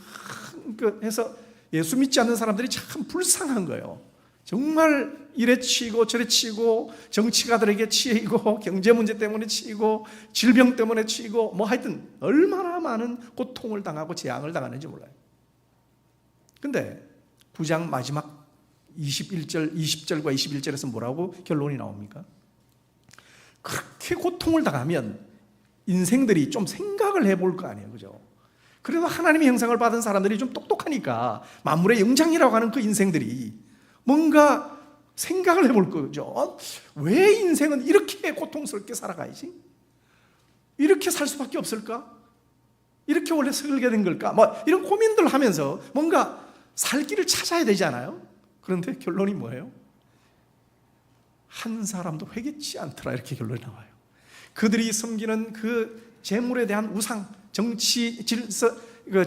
해서 예수 믿지 않는 사람들이 참 불쌍한 거예요. 정말 이래 치고 저래 치고 정치가들에게 치이고 경제 문제 때문에 치이고 질병 때문에 치이고 하여튼 얼마나 많은 고통을 당하고 재앙을 당하는지 몰라요. 근데 9장 마지막 21절, 20절과 21절에서 뭐라고 결론이 나옵니까? 그렇게 고통을 당하면 인생들이 좀 생각을 해볼 거 아니에요. 그죠? 그래도 하나님의 형상을 받은 사람들이 좀 똑똑하니까 만물의 영장이라고 하는 그 인생들이 뭔가 생각을 해볼 거죠. 왜 인생은 이렇게 고통스럽게 살아가야지? 이렇게 살 수밖에 없을까? 이렇게 원래 살게 된 걸까? 이런 고민들 하면서 뭔가 살 길을 찾아야 되지 않아요? 그런데 결론이 뭐예요? 한 사람도 회개치 않더라, 이렇게 결론이 나와요. 그들이 섬기는 그 재물에 대한 우상, 정치 질서,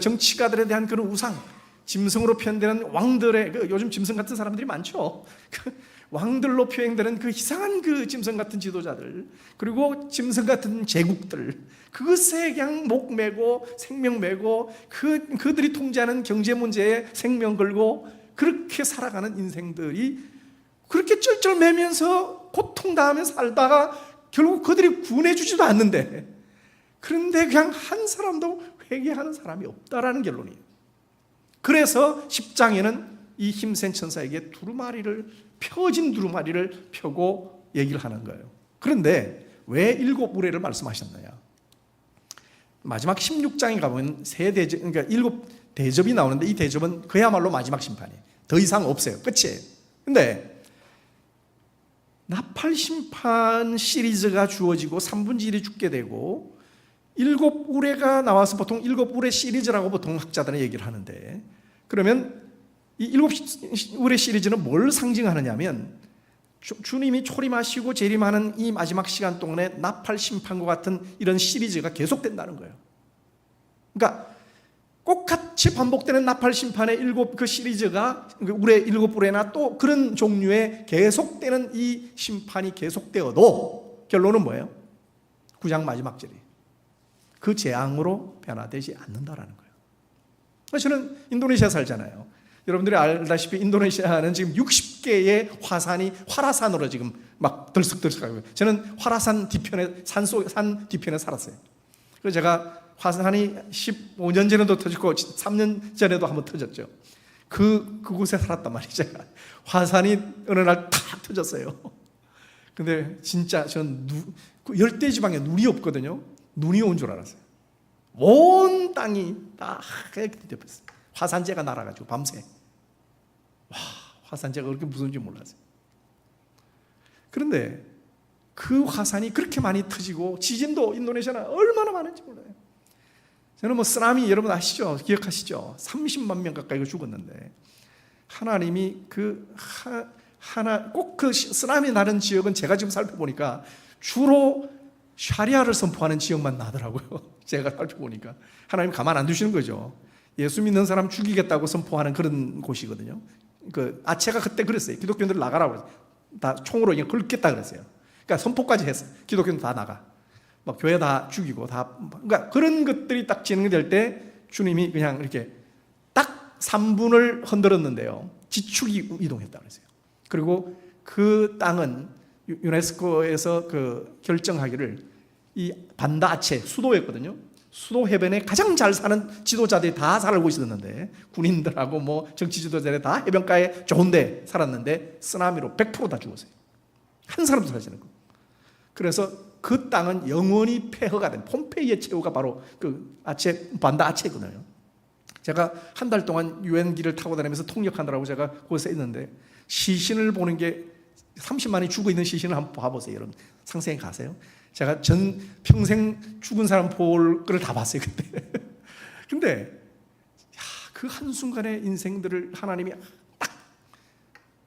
정치가들에 대한 그런 우상, 짐승으로 표현되는 왕들의 요즘 짐승 같은 사람들이 많죠. 왕들로 표현되는 그 이상한 그 짐승 같은 지도자들, 그리고 짐승 같은 제국들, 그것에 그냥 목 메고 생명 메고 그들이 통제하는 경제 문제에 생명 걸고 그렇게 살아가는 인생들이 그렇게 쩔쩔매면서 고통당하며 살다가 결국 그들이 구원해주지도 않는데, 그런데 그냥 한 사람도 회개하는 사람이 없다라는 결론이에요. 그래서 10장에는 이 힘센 천사에게 펴진 두루마리를 펴고 얘기를 하는 거예요. 그런데 왜 7 우레를 말씀하셨느냐? 마지막 16장에 가보면 그러니까 7 대접이 나오는데, 이 대접은 그야말로 마지막 심판이에요. 더 이상 없어요. 끝이에요. 근데 나팔 심판 시리즈가 주어지고 3분의 1이 죽게 되고 7 우레가 나와서 보통 7 우레 시리즈라고 보통 학자들은 얘기를 하는데, 그러면 이 7 우레 시리즈는 뭘 상징하느냐면 주님이 초림하시고 재림하는 이 마지막 시간 동안에 나팔 심판과 같은 이런 시리즈가 계속된다는 거예요. 그러니까 똑같이 반복되는 나팔 심판의 7 시리즈가 우레 7 우레나 또 그런 종류의 계속되는 이 심판이 계속되어도 결론은 뭐예요? 9장 마지막 절이 그 재앙으로 변화되지 않는다라는 거예요. 저는 인도네시아 살잖아요. 여러분들이 알다시피 인도네시아는 지금 60개의 화산이 활화산으로 지금 막 들썩들썩하고, 저는 활화산 뒤편에 산 뒤편에 살았어요. 그래서 제가 화산이 15년 전에도 터졌고 3년 전에도 한번 터졌죠. 그곳에 살았단 말이죠. 제가 화산이 어느 날 탁 터졌어요. 근데 진짜 전 열대 지방에 눈이 없거든요. 눈이 온 줄 알았어요. 온 땅이 다 하얗게 뒤덮였어요. 화산재가 날아가지고 밤새. 와, 화산재가 그렇게 무서운지 몰랐어요. 그런데 그 화산이 그렇게 많이 터지고 지진도 인도네시아는 얼마나 많은지 몰라요. 저는 뭐 쓰나미 여러분 아시죠? 기억하시죠? 30만 명 가까이가 죽었는데 하나님이 꼭 그 쓰나미 나는 지역은 제가 지금 살펴보니까 주로 샤리아를 선포하는 지역만 나더라고요. 제가 살펴보니까 하나님 가만 안 두시는 거죠. 예수 믿는 사람 죽이겠다고 선포하는 그런 곳이거든요. 그 아체가 그때 그랬어요. 기독교인들 나가라고 그랬어요. 다 총으로 그냥 긁겠다 그랬어요. 그러니까 선포까지 했어요. 기독교인들 다 나가. 막 교회 다 죽이고 다. 그러니까 그런 것들이 딱 진행될 때 주님이 그냥 이렇게 딱 3분을 흔들었는데요. 지축이 이동했다 그랬어요. 그리고 그 땅은 유네스코에서 그 결정하기를 이 반다 아체 수도였거든요. 수도 해변에 가장 잘 사는 지도자들이 다 살고 있었는데, 군인들하고 뭐 정치 지도자들이 다 해변가에 좋은데 살았는데 쓰나미로 100% 다 죽었어요. 한 사람도 살지 않고. 그래서 그 땅은 영원히 폐허가 된 폼페이의 최후가 바로 그 반다 아체거든요. 제가 한 달 동안 유엔기를 타고 다니면서 통역하느라고 제가 거기서 있는데 시신을 보는 게 30만이 죽어 있는 시신을 한번 봐보세요. 여러분 상생에 가세요. 제가 평생 죽은 사람 볼 거를 다 봤어요 그때. 근데 그 한순간의 인생들을 하나님이 딱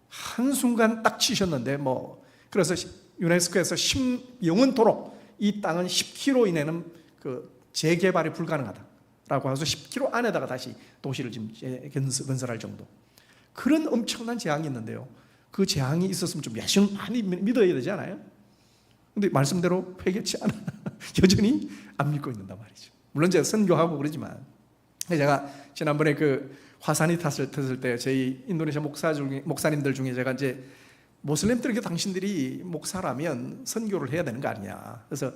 한순간 딱 치셨는데, 뭐 그래서 유네스코에서 영원토록 이 땅은 10km 이내는 그 재개발이 불가능하다라고 해서 10km 안에다가 다시 도시를 지금 건설할 정도, 그런 엄청난 재앙이 있는데요. 그 재앙이 있었으면 좀 많이 믿어야 되지 않아요? 근데 말씀대로 회개치 않아. 여전히 안 믿고 있는단 말이죠. 물론 제가 선교하고 그러지만, 제가 지난번에 그 화산이 탔을 때 저희 인도네시아 목사님들 중에 제가 이제 모슬렘들에게 당신들이 목사라면 선교를 해야 되는 거 아니냐. 그래서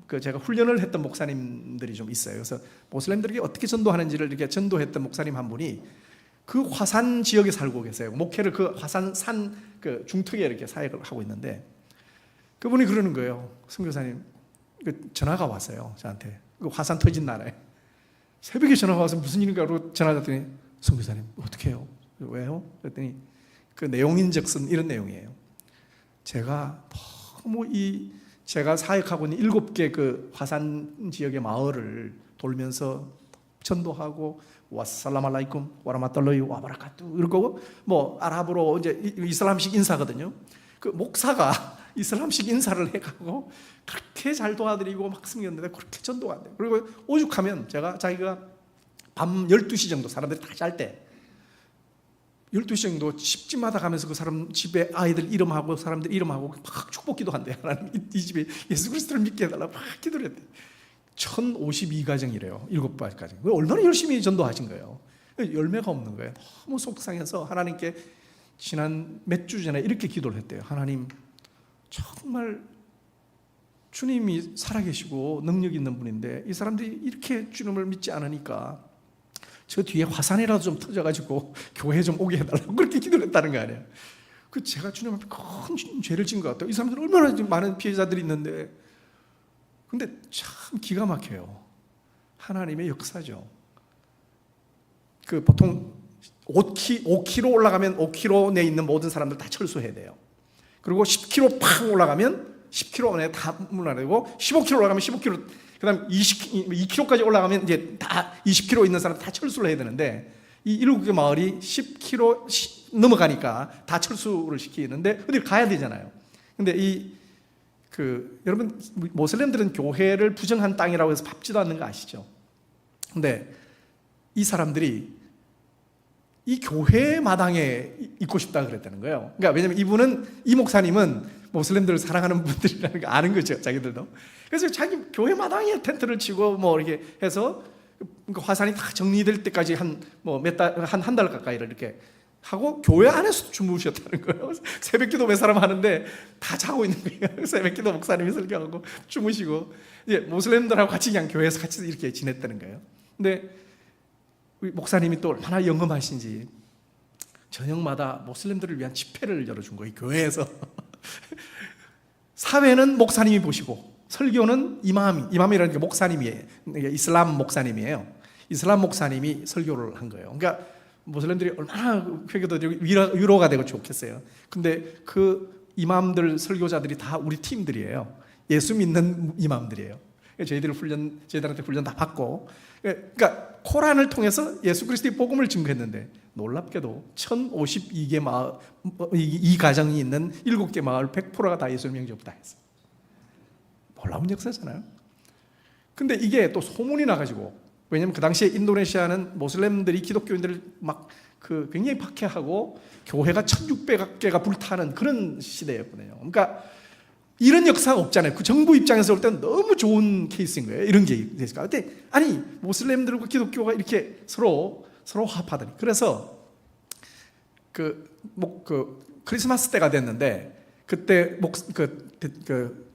그 제가 훈련을 했던 목사님들이 좀 있어요. 그래서 모슬렘들에게 어떻게 전도하는지를 이렇게 전도했던 목사님 한 분이 그 화산 지역에 살고 계세요. 목회를 그 화산 산 그 중턱에 이렇게 사역을 하고 있는데, 그분이 그러는 거예요. 선교사님, 그 전화가 왔어요 저한테. 그 화산 터진 날에 새벽에 전화가 와서 무슨 일인가 하고 전화했더니, 선교사님 어떻게 해요? 왜요? 그랬더니 그 내용인즉슨 이런 내용이에요. 제가 너무 제가 사역하고 있는 7개 그 화산 지역의 마을을 돌면서 전도하고 와살라말라이쿰 와라마탈로이 와바라카투 이러고 뭐 아랍어로 이제 이슬람식 인사거든요. 그 목사가 이슬람식 인사를 해가고 그렇게 잘 도와드리고 막 섬겼는데 그렇게 전도가 안 돼요. 그리고 오죽하면 자기가 밤 12시 정도 사람들이 다 잘 때 12시 정도 집집마다 가면서 그 사람 집에 아이들 이름하고 사람들 이름하고 막 축복기도 한대. 하나님 이 집에 예수 그리스도를 믿게 해달라고 막 기도를 했대. 1052가정이래요. 7가정. 얼마나 열심히 전도하신 거예요. 열매가 없는 거예요. 너무 속상해서 하나님께 지난 몇 주 전에 이렇게 기도를 했대요. 하나님, 정말 주님이 살아계시고 능력 있는 분인데 이 사람들이 이렇게 주님을 믿지 않으니까 저 뒤에 화산이라도 좀 터져가지고 교회 좀 오게 해달라고 그렇게 기도를 했다는 거 아니에요. 그 제가 주님 앞에 큰 죄를 진 것 같아요. 이 사람들 얼마나 많은 피해자들이 있는데, 근데 참 기가 막혀요. 하나님의 역사죠. 그 보통 5km 올라가면 5km 내에 있는 모든 사람들 다 철수해야 돼요. 그리고 10km 팍 올라가면 10km 안에 다 문을 내고, 15km 올라가면 15km, 그다음 2km까지 올라가면 이제 다 20km 있는 사람 다 철수를 해야 되는데, 이 7개 마을이 10km 넘어가니까 다 철수를 시키는데 어딜 가야 되잖아요. 근데 여러분 모슬렘들은 교회를 부정한 땅이라고 해서 밟지도 않는 거 아시죠? 근데 이 사람들이 이 교회 마당에 있고 싶다 그랬다는 거예요. 그러니까 왜냐면 이 목사님은 모슬렘들을 사랑하는 분들이라는 거 아는 거죠, 자기들도. 그래서 자기 교회 마당에 텐트를 치고 뭐 이렇게 해서 화산이 다 정리될 때까지 한 달 가까이를 이렇게 하고 교회 안에서 주무셨다는 거예요. 새벽기도 몇 사람 하는데 다 자고 있는 거예요. 새벽기도 목사님이 설교하고 주무시고, 이제 모슬렘들하고 같이 그냥 교회에서 같이 이렇게 지냈다는 거예요. 근데 목사님이 또 얼마나 영험하신지 저녁마다 모슬렘들을 위한 집회를 열어준 거예요, 교회에서. 사회는 목사님이 보시고 설교는 이맘이라는 게 목사님이에요. 이슬람 목사님이에요. 이슬람 목사님이 설교를 한 거예요. 그러니까 모슬렘들이 얼마나 회개도 되고 위로가 되고 좋겠어요. 근데 그 이맘들 설교자들이 다 우리 팀들이에요. 예수 믿는 이맘들이에요. 저희들한테 훈련 다 받고, 그러니까 코란을 통해서 예수 그리스도의 복음을 증거했는데, 놀랍게도 1052개 마을, 이 가정이 있는 7개 마을 100%가 다 예수를 영접다 했어요. 놀라운 역사잖아요. 근데 이게 또 소문이 나가지고, 왜냐면 그 당시에 인도네시아는 모슬렘들이 기독교인들을 막 굉장히 박해하고 교회가 1600개가 불타는 그런 시대였거든요. 그러니까 이런 역사가 없잖아요. 그 정부 입장에서 볼 때는 너무 좋은 케이스인 거예요, 이런 게 있으니까. 근데 아니, 모슬렘들과 기독교가 이렇게 서로 화합하더니, 그래서 크리스마스 때가 됐는데, 그때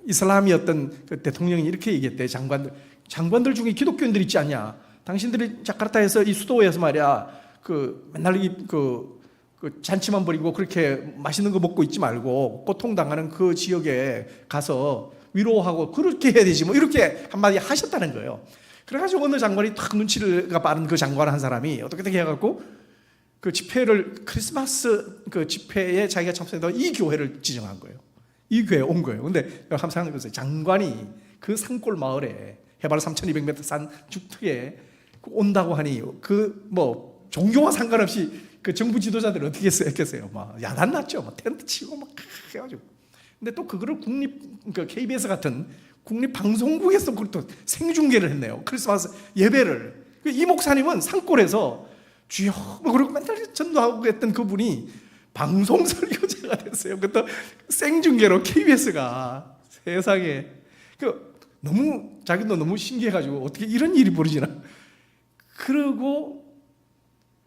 이슬람이었던 그 대통령이 이렇게 얘기했대. 장관들 중에 기독교인들 있지 않냐? 당신들이 자카르타에서 이 수도에서 말이야, 맨날 잔치만 벌이고 그렇게 맛있는 거 먹고 있지 말고 고통당하는 그 지역에 가서 위로하고 그렇게 해야 되지, 뭐 이렇게 한마디 하셨다는 거예요. 그래가지고 어느 장관이 탁 눈치가 빠른 그 장관 한 사람이 어떻게 해갖고 그 집회를, 크리스마스 그 집회에 자기가 참석해서 이 교회를 지정한 거예요. 이 교회에 온 거예요. 근데 한번 생각해보세요. 장관이 그 산골 마을에 해발 3,200m 산 주택에 온다고 하니 종교와 상관없이 그 정부 지도자들은 어떻게 했겠어요? 막 야단났죠. 막 텐트 치고 막 해가지고. 근데 또 그거를 KBS 같은 국립 방송국에서 그걸 또 생중계를 했네요. 크리스마스 예배를. 이 목사님은 산골에서 주여 그러고 맨날 전도하고 했던 그분이 방송 설교자가 됐어요. 그것도 생중계로 KBS가. 세상에. 자기도 너무 신기해가지고 어떻게 이런 일이 벌어지나. 그리고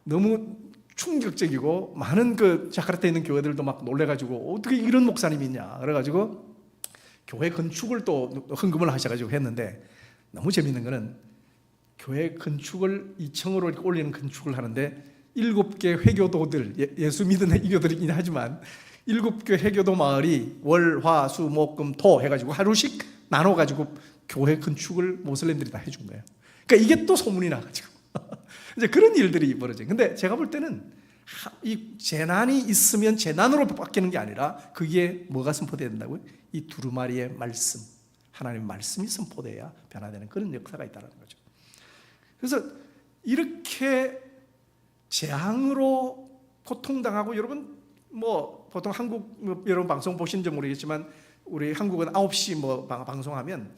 너무 충격적이고 많은 자카르타에 있는 교회들도 막 놀래가지고 어떻게 이런 목사님이 있냐. 그래가지고 교회 건축을 또 헌금을 하셔가지고 했는데, 너무 재밌는 거는 교회 건축을 2층으로 이렇게 올리는 건축을 하는데 7개 회교도들, 예수 믿는 회교들이긴 하지만 7개 회교도 마을이 월, 화, 수, 목, 금, 토 해가지고 하루씩 나눠가지고 교회 건축을 모슬렘들이 다 해준 거예요. 그러니까 이게 또 소문이 나가지고 이제 그런 일들이 벌어져요. 근데 제가 볼 때는 이 재난이 있으면 재난으로 바뀌는 게 아니라 그게 뭐가 선포돼야 된다고요? 이 두루마리의 말씀, 하나님의 말씀이 선포돼야 변화되는 그런 역사가 있다는 거죠. 그래서 이렇게 재앙으로 고통당하고, 여러분 보통 한국 여러분 방송 보신지 모르겠지만 우리 한국은 9시 방송하면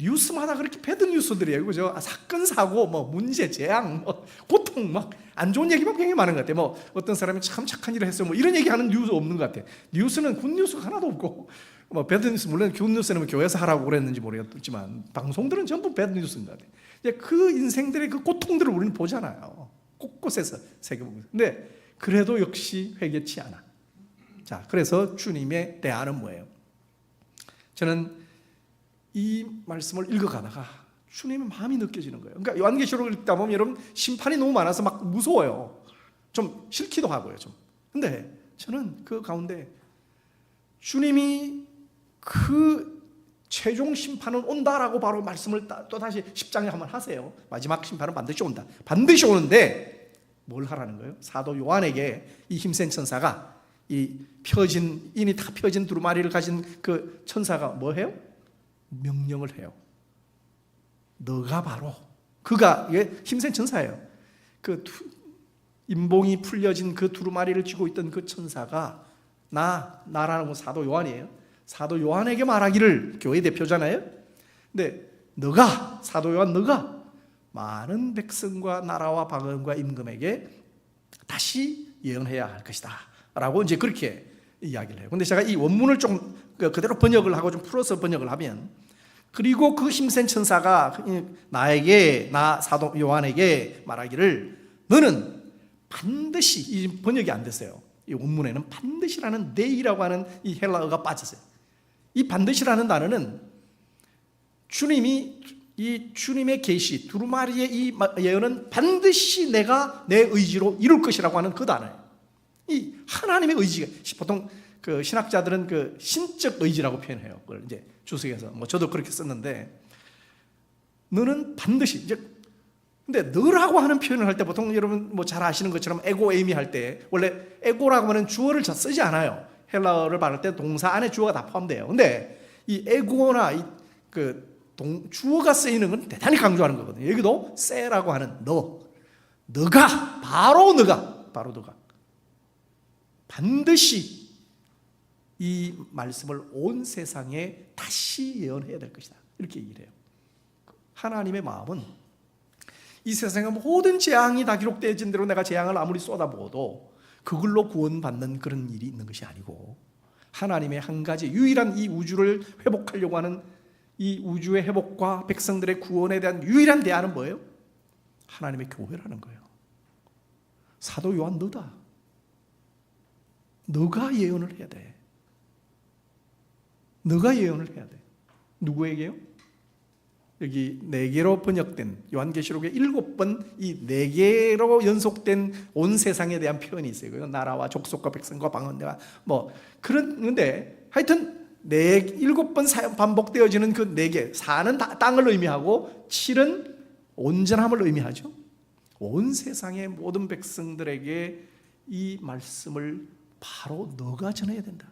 뉴스마다 그렇게 배드 뉴스들이에요. 그죠? 사건, 사고, 뭐 문제, 재앙, 뭐 고통, 막 안 좋은 얘기만 굉장히 많은 것 같아요. 뭐 어떤 사람이 참 착한 일을 했어요. 뭐 이런 얘기하는 뉴스 없는 것 같아요. 뉴스는 굿 뉴스가 하나도 없고, 뭐 배드 뉴스, 물론 굿 뉴스는 교회에서 하라고 그랬는지 모르겠지만 방송들은 전부 배드 뉴스인 것 같아요. 이제 그 인생들의 그 고통들을 우리는 보잖아요. 곳곳에서 세계보면서. 근데 그래도 역시 회개치 않아. 자, 그래서 주님의 대안은 뭐예요? 저는 이 말씀을 읽어가다가 주님의 마음이 느껴지는 거예요. 그러니까 요한계시록을 읽다 보면 여러분 심판이 너무 많아서 막 무서워요. 좀 싫기도 하고요. 좀. 근데 저는 그 가운데 주님이 그 최종 심판은 온다라고 바로 말씀을 또 다시 10장에 한번 하세요. 마지막 심판은 반드시 온다. 반드시 오는데 뭘 하라는 거예요? 사도 요한에게 이 힘센 천사가 이 펴진 인이 다 펴진 두루마리를 가진 그 천사가 뭐 해요? 명령을 해요. 너가 바로, 그가 이게 힘센 천사예요. 그 인봉이 풀려진 그 두루마리를 쥐고 있던 그 천사가 나라는 건 사도 요한이에요. 사도 요한에게 말하기를, 교회 대표잖아요. 근데 너가, 사도 요한 너가 많은 백성과 나라와 방언과 임금에게 다시 예언해야 할 것이다 라고 이제 그렇게 이야기를 해요. 근데 제가 이 원문을 좀 그대로 번역을 하고 좀 풀어서 번역을 하면, 그리고 그 힘센 천사가 나에게, 나 사도 요한에게 말하기를 너는 반드시, 이 번역이 안 됐어요. 이 원문에는 반드시라는 네이라고 하는 이 헬라어가 빠졌어요. 이 반드시라는 단어는 주님이, 이 주님의 계시, 두루마리의 이 예언은 반드시 내가 내 의지로 이룰 것이라고 하는 그 단어예요. 이 하나님의 의지가, 보통 그 신학자들은 그 신적 의지라고 표현해요. 그걸 이제 주석에서, 뭐 저도 그렇게 썼는데, 너는 반드시, 이제 근데 너라고 하는 표현을 할 때 보통 여러분 뭐 잘 아시는 것처럼 에고 에이미 할 때 원래 에고라고 하는 주어를 잘 쓰지 않아요. 헬라어를 말할 때 동사 안에 주어가 다 포함돼요. 근데 이 에고나 주어가 쓰이는 건 대단히 강조하는 거거든요. 여기도 세라고 하는 너가, 바로 너가 반드시 이 말씀을 온 세상에 다시 예언해야 될 것이다. 이렇게 얘기를 해요. 하나님의 마음은 이 세상의 모든 재앙이 다 기록되어진 대로 내가 재앙을 아무리 쏟아부어도 그걸로 구원받는 그런 일이 있는 것이 아니고, 하나님의 한 가지 유일한 이 우주를 회복하려고 하는 이 우주의 회복과 백성들의 구원에 대한 유일한 대안은 뭐예요? 하나님의 교회라는 거예요. 사도 요한 너다. 너가 예언을 해야 돼. 너가 예언을 해야 돼. 누구에게요? 여기 4개로 번역된 요한계시록에 7번 이 4개로 연속된 온 세상에 대한 표현이 있어요. 나라와 족속과 백성과 방언과 뭐 그런데 하여튼 7번 반복되어지는 그 4개, 4는 땅을 의미하고 7은 온전함을 의미하죠. 온 세상의 모든 백성들에게 이 말씀을 바로 너가 전해야 된다.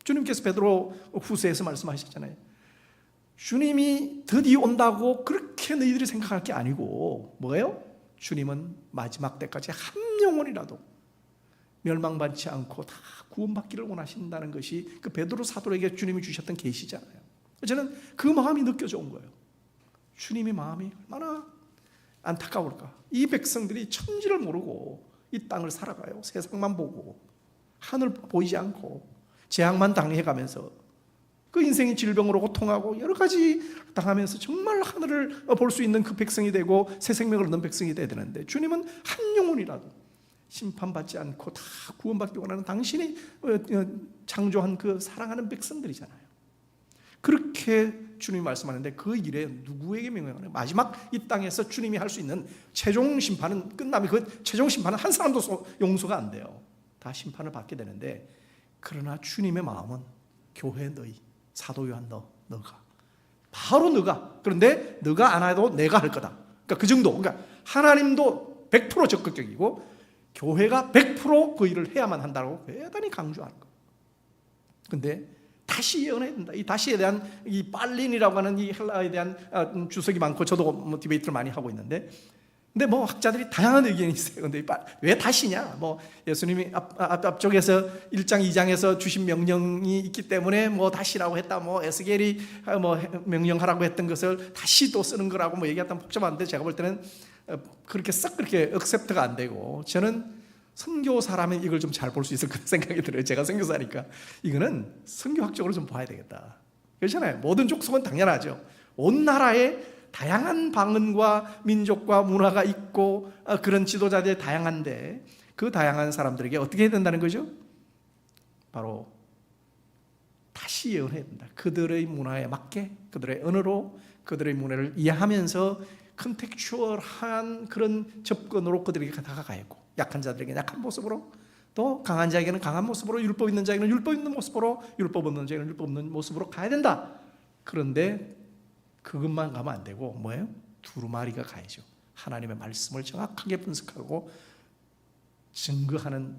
주님께서 베드로 후서에서 말씀하셨잖아요. 주님이 드디어 온다고 그렇게 너희들이 생각할 게 아니고 뭐예요? 주님은 마지막 때까지 한 영혼이라도 멸망받지 않고 다 구원받기를 원하신다는 것이 그 베드로 사도에게 주님이 주셨던 계시잖아요. 저는 그 마음이 느껴져 온 거예요. 주님의 마음이 얼마나 안타까울까. 이 백성들이 천지를 모르고 이 땅을 살아가요. 세상만 보고 하늘 보이지 않고 재앙만 당해가면서 그 인생이 질병으로 고통하고 여러 가지 당하면서 정말 하늘을 볼 수 있는 그 백성이 되고 새 생명을 얻는 백성이 돼야 되는데, 주님은 한 영혼이라도 심판받지 않고 다 구원받기 원하는 당신이 창조한 그 사랑하는 백성들이잖아요. 그렇게 주님이 말씀하는데 그 일에 누구에게 명령하나요? 마지막 이 땅에서 주님이 할 수 있는 최종 심판은 끝나면 그 최종 심판은 한 사람도 용서가 안 돼요. 다 심판을 받게 되는데, 그러나 주님의 마음은 교회 너희, 사도 요한 너가, 바로 너가, 그런데 너가 안 해도 내가 할 거다. 그러니까 그 정도. 그러니까 하나님도 100% 적극적이고 교회가 100% 그 일을 해야만 한다고 대단히 강조하는 거예요. 그런데 다시 예언해야 된다. 이 다시에 대한 이 빨린이라고 하는 이 헬라어에 대한 주석이 많고 저도 뭐 디베이트를 많이 하고 있는데, 근데 뭐 학자들이 다양한 의견이 있어요. 근데 왜 다시냐? 뭐 예수님이 앞쪽에서 1장 2장에서 주신 명령이 있기 때문에 뭐 다시라고 했다. 뭐 에스겔이 뭐 명령하라고 했던 것을 다시 또 쓰는 거라고 뭐 얘기했던 복잡한데, 제가 볼 때는 그렇게 썩 그렇게 억셉트가 안 되고, 저는 선교사라면 이걸 좀 잘 볼 수 있을 그런 생각이 들어요. 제가 선교사니까 이거는 선교학적으로 좀 봐야 되겠다. 그렇잖아요. 모든 족속은 당연하죠. 온 나라에 다양한 방언과 민족과 문화가 있고 그런 지도자들이 다양한데, 그 다양한 사람들에게 어떻게 해야 된다는 거죠? 바로 다시 예언해야 된다. 그들의 문화에 맞게, 그들의 언어로 그들의 문화를 이해하면서 컨텍추얼한 그런 접근으로 그들에게 다가가야 하고, 약한 자들에게 약한 모습으로, 또 강한 자에게는 강한 모습으로, 율법 있는 자에게는 율법 있는 모습으로, 율법 없는 자에게는 율법 없는 모습으로 가야 된다. 그런데 그것만 가면 안 되고 뭐예요? 두루마리가 가야죠. 하나님의 말씀을 정확하게 분석하고 증거하는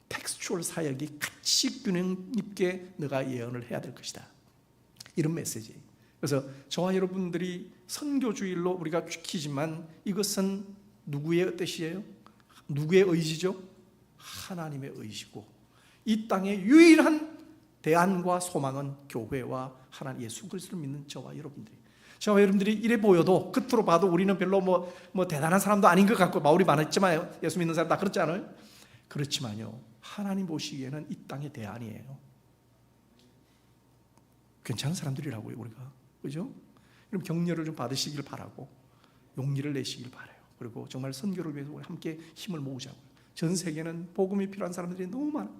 텍스추얼 사역이 같이 균형 있게 너가 예언을 해야 될 것이다. 이런 메시지예요. 그래서 저와 여러분들이 선교주일로 우리가 지키지만 이것은 누구의 뜻이에요? 누구의 의지죠? 하나님의 의지고, 이 땅의 유일한 대안과 소망은 교회와 하나님 예수 그리스도를 믿는 저와 여러분들이. 저와 여러분들이 이래 보여도 겉으로 봐도 우리는 별로 뭐 대단한 사람도 아닌 것 같고, 마을이 많았지만 예수 믿는 사람 다 그렇지 않아요? 그렇지만요, 하나님 보시기에는 이 땅의 대안이에요. 괜찮은 사람들이라고요, 우리가. 그죠? 그럼 격려를 좀 받으시길 바라고, 용기를 내시길 바라요. 그리고 정말 선교를 위해서 우리 함께 힘을 모으자고요. 전 세계는 복음이 필요한 사람들이 너무 많아요.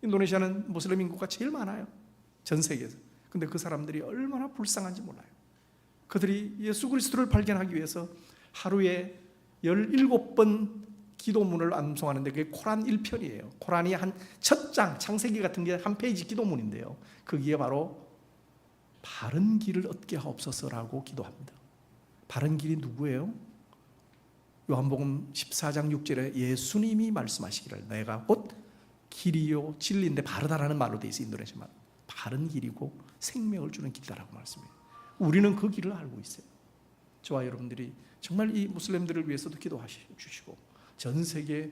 인도네시아는 모슬림 인구가 제일 많아요, 전 세계에서. 근데 그 사람들이 얼마나 불쌍한지 몰라요. 그들이 예수 그리스도를 발견하기 위해서 하루에 17번 기도문을 암송하는데, 그게 코란 1편이에요. 코란이 한 첫 장, 창세기 같은 게 한 페이지 기도문인데요, 거기에 바로 바른 길을 얻게 하옵소서라고 기도합니다. 바른 길이 누구예요? 요한복음 14장 6절에 예수님이 말씀하시기를 내가 곧 길이요 진리인데 바르다라는 말로 되어 있어요. 인도네시아 말. 바른 길이고 생명을 주는 길이라고 말씀해요. 우리는 그 길을 알고 있어요. 저와 여러분들이 정말 이 무슬림들을 위해서도 기도하시고, 전 세계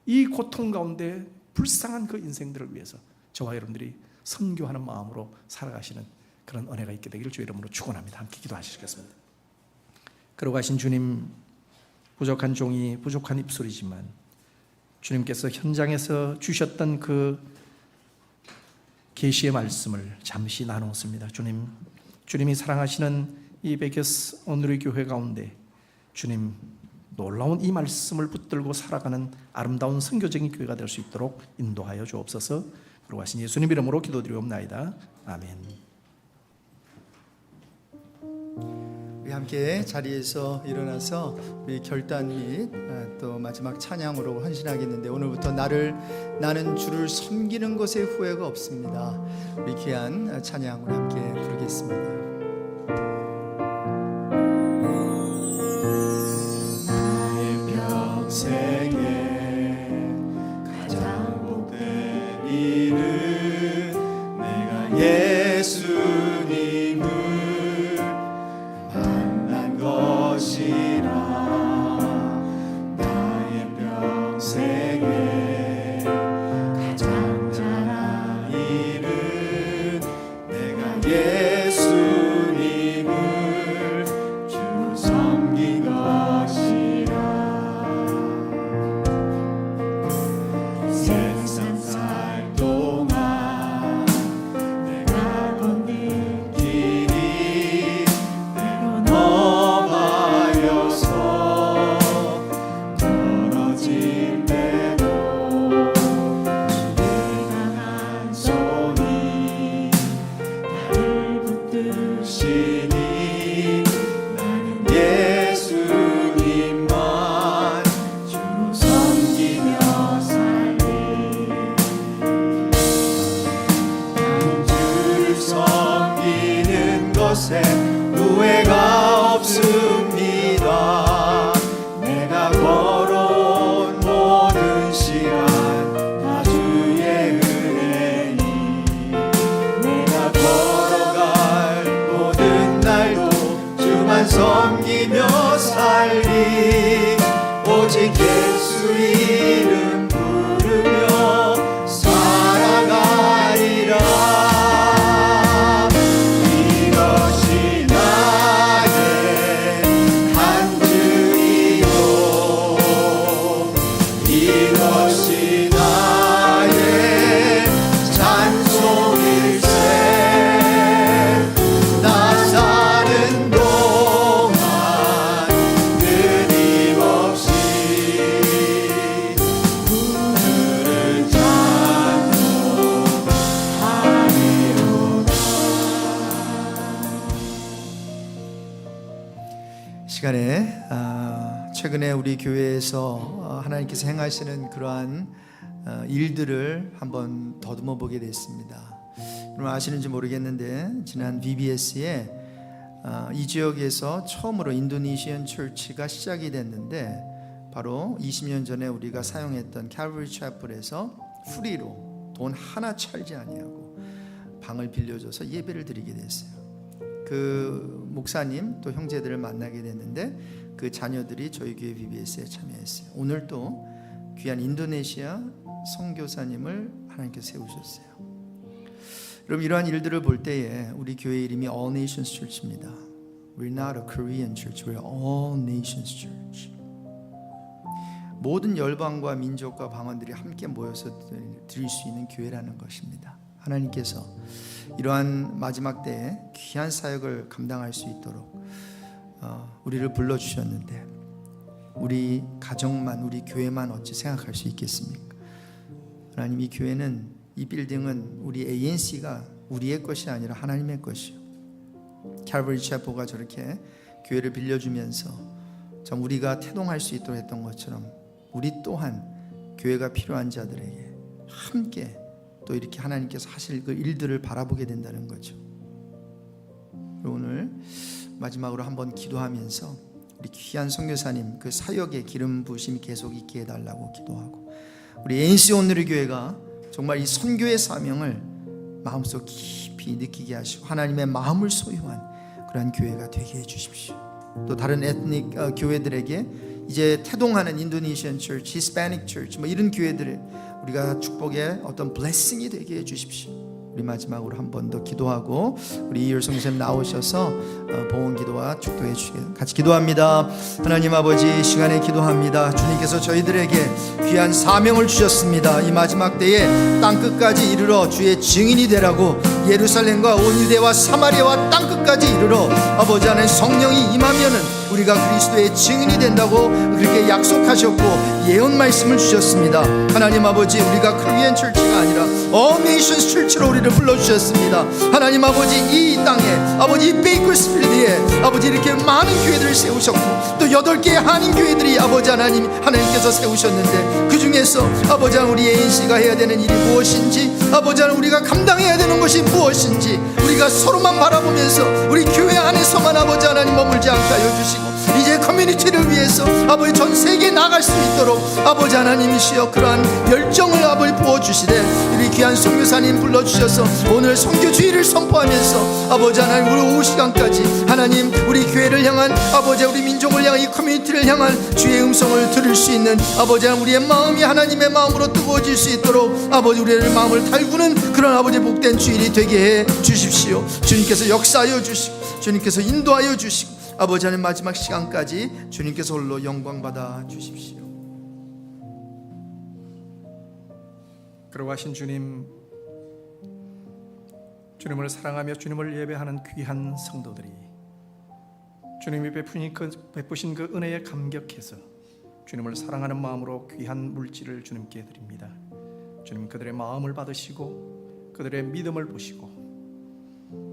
이 고통 가운데 불쌍한 그 인생들을 위해서 저와 여러분들이 선교하는 마음으로 살아가시는 그런 은혜가 있게 되기를 주의 이름으로 축원합니다. 함께 기도하시겠습니다. 그러고 가신 주님, 부족한 종이 부족한 입술이지만 주님께서 현장에서 주셨던 그 계시의 말씀을 잠시 나누었습니다. 주님이 사랑하시는 이 베게스 오늘의 교회 가운데 주님 놀라운 이 말씀을 붙들고 살아가는 아름다운 선교적인 교회가 될 수 있도록 인도하여 주옵소서. 그러고 하신 예수님 이름으로 기도드리옵나이다. 아멘. 우리 함께 자리에서 일어나서 우리 결단 및 또 마지막 찬양으로 헌신하겠는데, 오늘부터 나는 주를 섬기는 것에 후회가 없습니다. 우리 귀한 찬양으로 함께 부르겠습니다. 생에 가장 복된 일은 내가 예수님을 만난 것이라. 나의 평생에 가장 잘한 일은 내가 예수 시간에 최근에 우리 교회에서 하나님께서 행하시는 그러한 일들을 한번 더듬어 보게 됐습니다. 여러분 아시는지 모르겠는데 지난 VBS에 이 지역에서 처음으로 인도네시안 처치가 시작이 됐는데 바로 20년 전에 우리가 사용했던 칼버리 채플에서 프리로 돈 하나 charge 아니하고 방을 빌려줘서 예배를 드리게 됐어요. 그 목사님 또 형제들을 만나게 됐는데 그 자녀들이 저희 교회 VBS에 참여했어요. 오늘 또 귀한 인도네시아 선교사님을 하나님께서 세우셨어요. 여러분 이러한 일들을 볼 때에 우리 교회 이름이 All Nations Church입니다. We're not a Korean church. We're All Nations Church. 모든 열방과 민족과 방언들이 함께 모여서 드릴 수 있는 교회라는 것입니다. 하나님께서 이러한 마지막 때에 귀한 사역을 감당할 수 있도록 우리를 불러주셨는데 우리 가정만 우리 교회만 어찌 생각할 수 있겠습니까? 하나님 이 교회는 이 빌딩은 우리 ANC가 우리의 것이 아니라 하나님의 것이요 칼버리 채플가 저렇게 교회를 빌려주면서 참 우리가 태동할 수 있도록 했던 것처럼 우리 또한 교회가 필요한 자들에게 함께 또 이렇게 하나님께서 하실 그 일들을 바라보게 된다는 거죠. 오늘 마지막으로 한번 기도하면서 우리 귀한 선교사님 그 사역의 기름 부으심이 계속 있게 해달라고 기도하고 우리 ANC 온누리 교회가 정말 이 선교의 사명을 마음속 깊이 느끼게 하시고 하나님의 마음을 소유한 그러한 교회가 되게 해주십시오. 또 다른 에트닉 교회들에게 이제 태동하는 인도네시안 처치, 히스패닉 처치 뭐 이런 교회들을 우리가 축복의 어떤 블레싱이 되게 해주십시오. 우리 마지막으로 한 번 더 기도하고 우리 이율성 선생님 나오셔서 봉헌 기도와 축도해 주시게 같이 기도합니다. 하나님 아버지 시간에 기도합니다. 주님께서 저희들에게 귀한 사명을 주셨습니다. 이 마지막 때에 땅끝까지 이르러 주의 증인이 되라고 예루살렘과 온 유대와 사마리아와 땅끝까지 이르러 아버지 안에 성령이 임하면은 우리가 그리스도의 증인이 된다고 그렇게 약속하셨고 예언 말씀을 주셨습니다. 하나님 아버지 우리가 코리안 처치가 아니라 All Nations Church로 우리를 불러주셨습니다. 하나님 아버지 이 땅에 아버지 이 베이커스필드에 아버지 이렇게 많은 교회들을 세우셨고 또 8개의 한인교회들이 아버지 하나님께서 세우셨는데 그 중에서 아버지 우리 ANC가 해야 되는 일이 무엇인지 아버지 우리가 감당해야 되는 것이 무엇인지 우리가 서로만 바라보면서 우리 교회 안에서만 아버지 하나님 머물지 않게 하여 주시고 이제 커뮤니티를 위해서 아버지 전 세계에 나갈 수 있도록 아버지 하나님이시여 그러한 열정을 아버지 부어주시되 우리 귀한 선교사님 불러주셔서 오늘 선교주의를 선포하면서 아버지 하나님 우리 오후 시간까지 하나님 우리 교회를 향한 아버지 우리 민족을 향한 이 커뮤니티를 향한 주의 음성을 들을 수 있는 아버지 하나님 우리의 마음이 하나님의 마음으로 뜨거워질 수 있도록 아버지 우리의 마음을 달구는 그런 아버지 복된 주일이 되게 해 주십시오. 주님께서 역사하여 주시고 주님께서 인도하여 주시고 아버지 하나님 마지막 시간까지 주님께서 홀로 영광 받아 주십시오. 그러하신 주님을 사랑하며 주님을 예배하는 귀한 성도들이 주님이 베푸신 그 은혜에 감격해서 주님을 사랑하는 마음으로 귀한 물질을 주님께 드립니다. 주님 그들의 마음을 받으시고 그들의 믿음을 보시고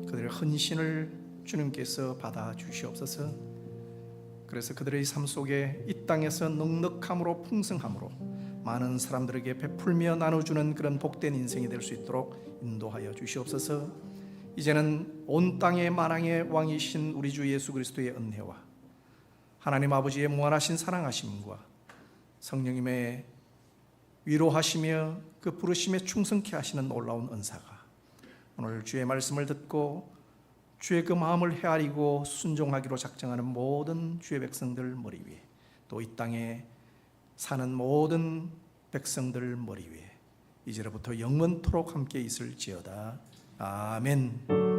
그들의 헌신을 주님께서 받아 주시옵소서. 그래서 그들의 삶 속에 이 땅에서 넉넉함으로 풍성함으로 많은 사람들에게 베풀며 나눠주는 그런 복된 인생이 될 수 있도록 인도하여 주시옵소서. 이제는 온 땅의 만왕의 왕이신 우리 주 예수 그리스도의 은혜와 하나님 아버지의 무한하신 사랑하심과 성령님의 위로하시며 그 부르심에 충성케 하시는 놀라운 은사가 오늘 주의 말씀을 듣고 주의 그 마음을 헤아리고 순종하기로 작정하는 모든 주의 백성들 머리 위에 또 이 땅에 사는 모든 백성들 머리 위에 이제로부터 영원토록 함께 있을지어다. 아멘.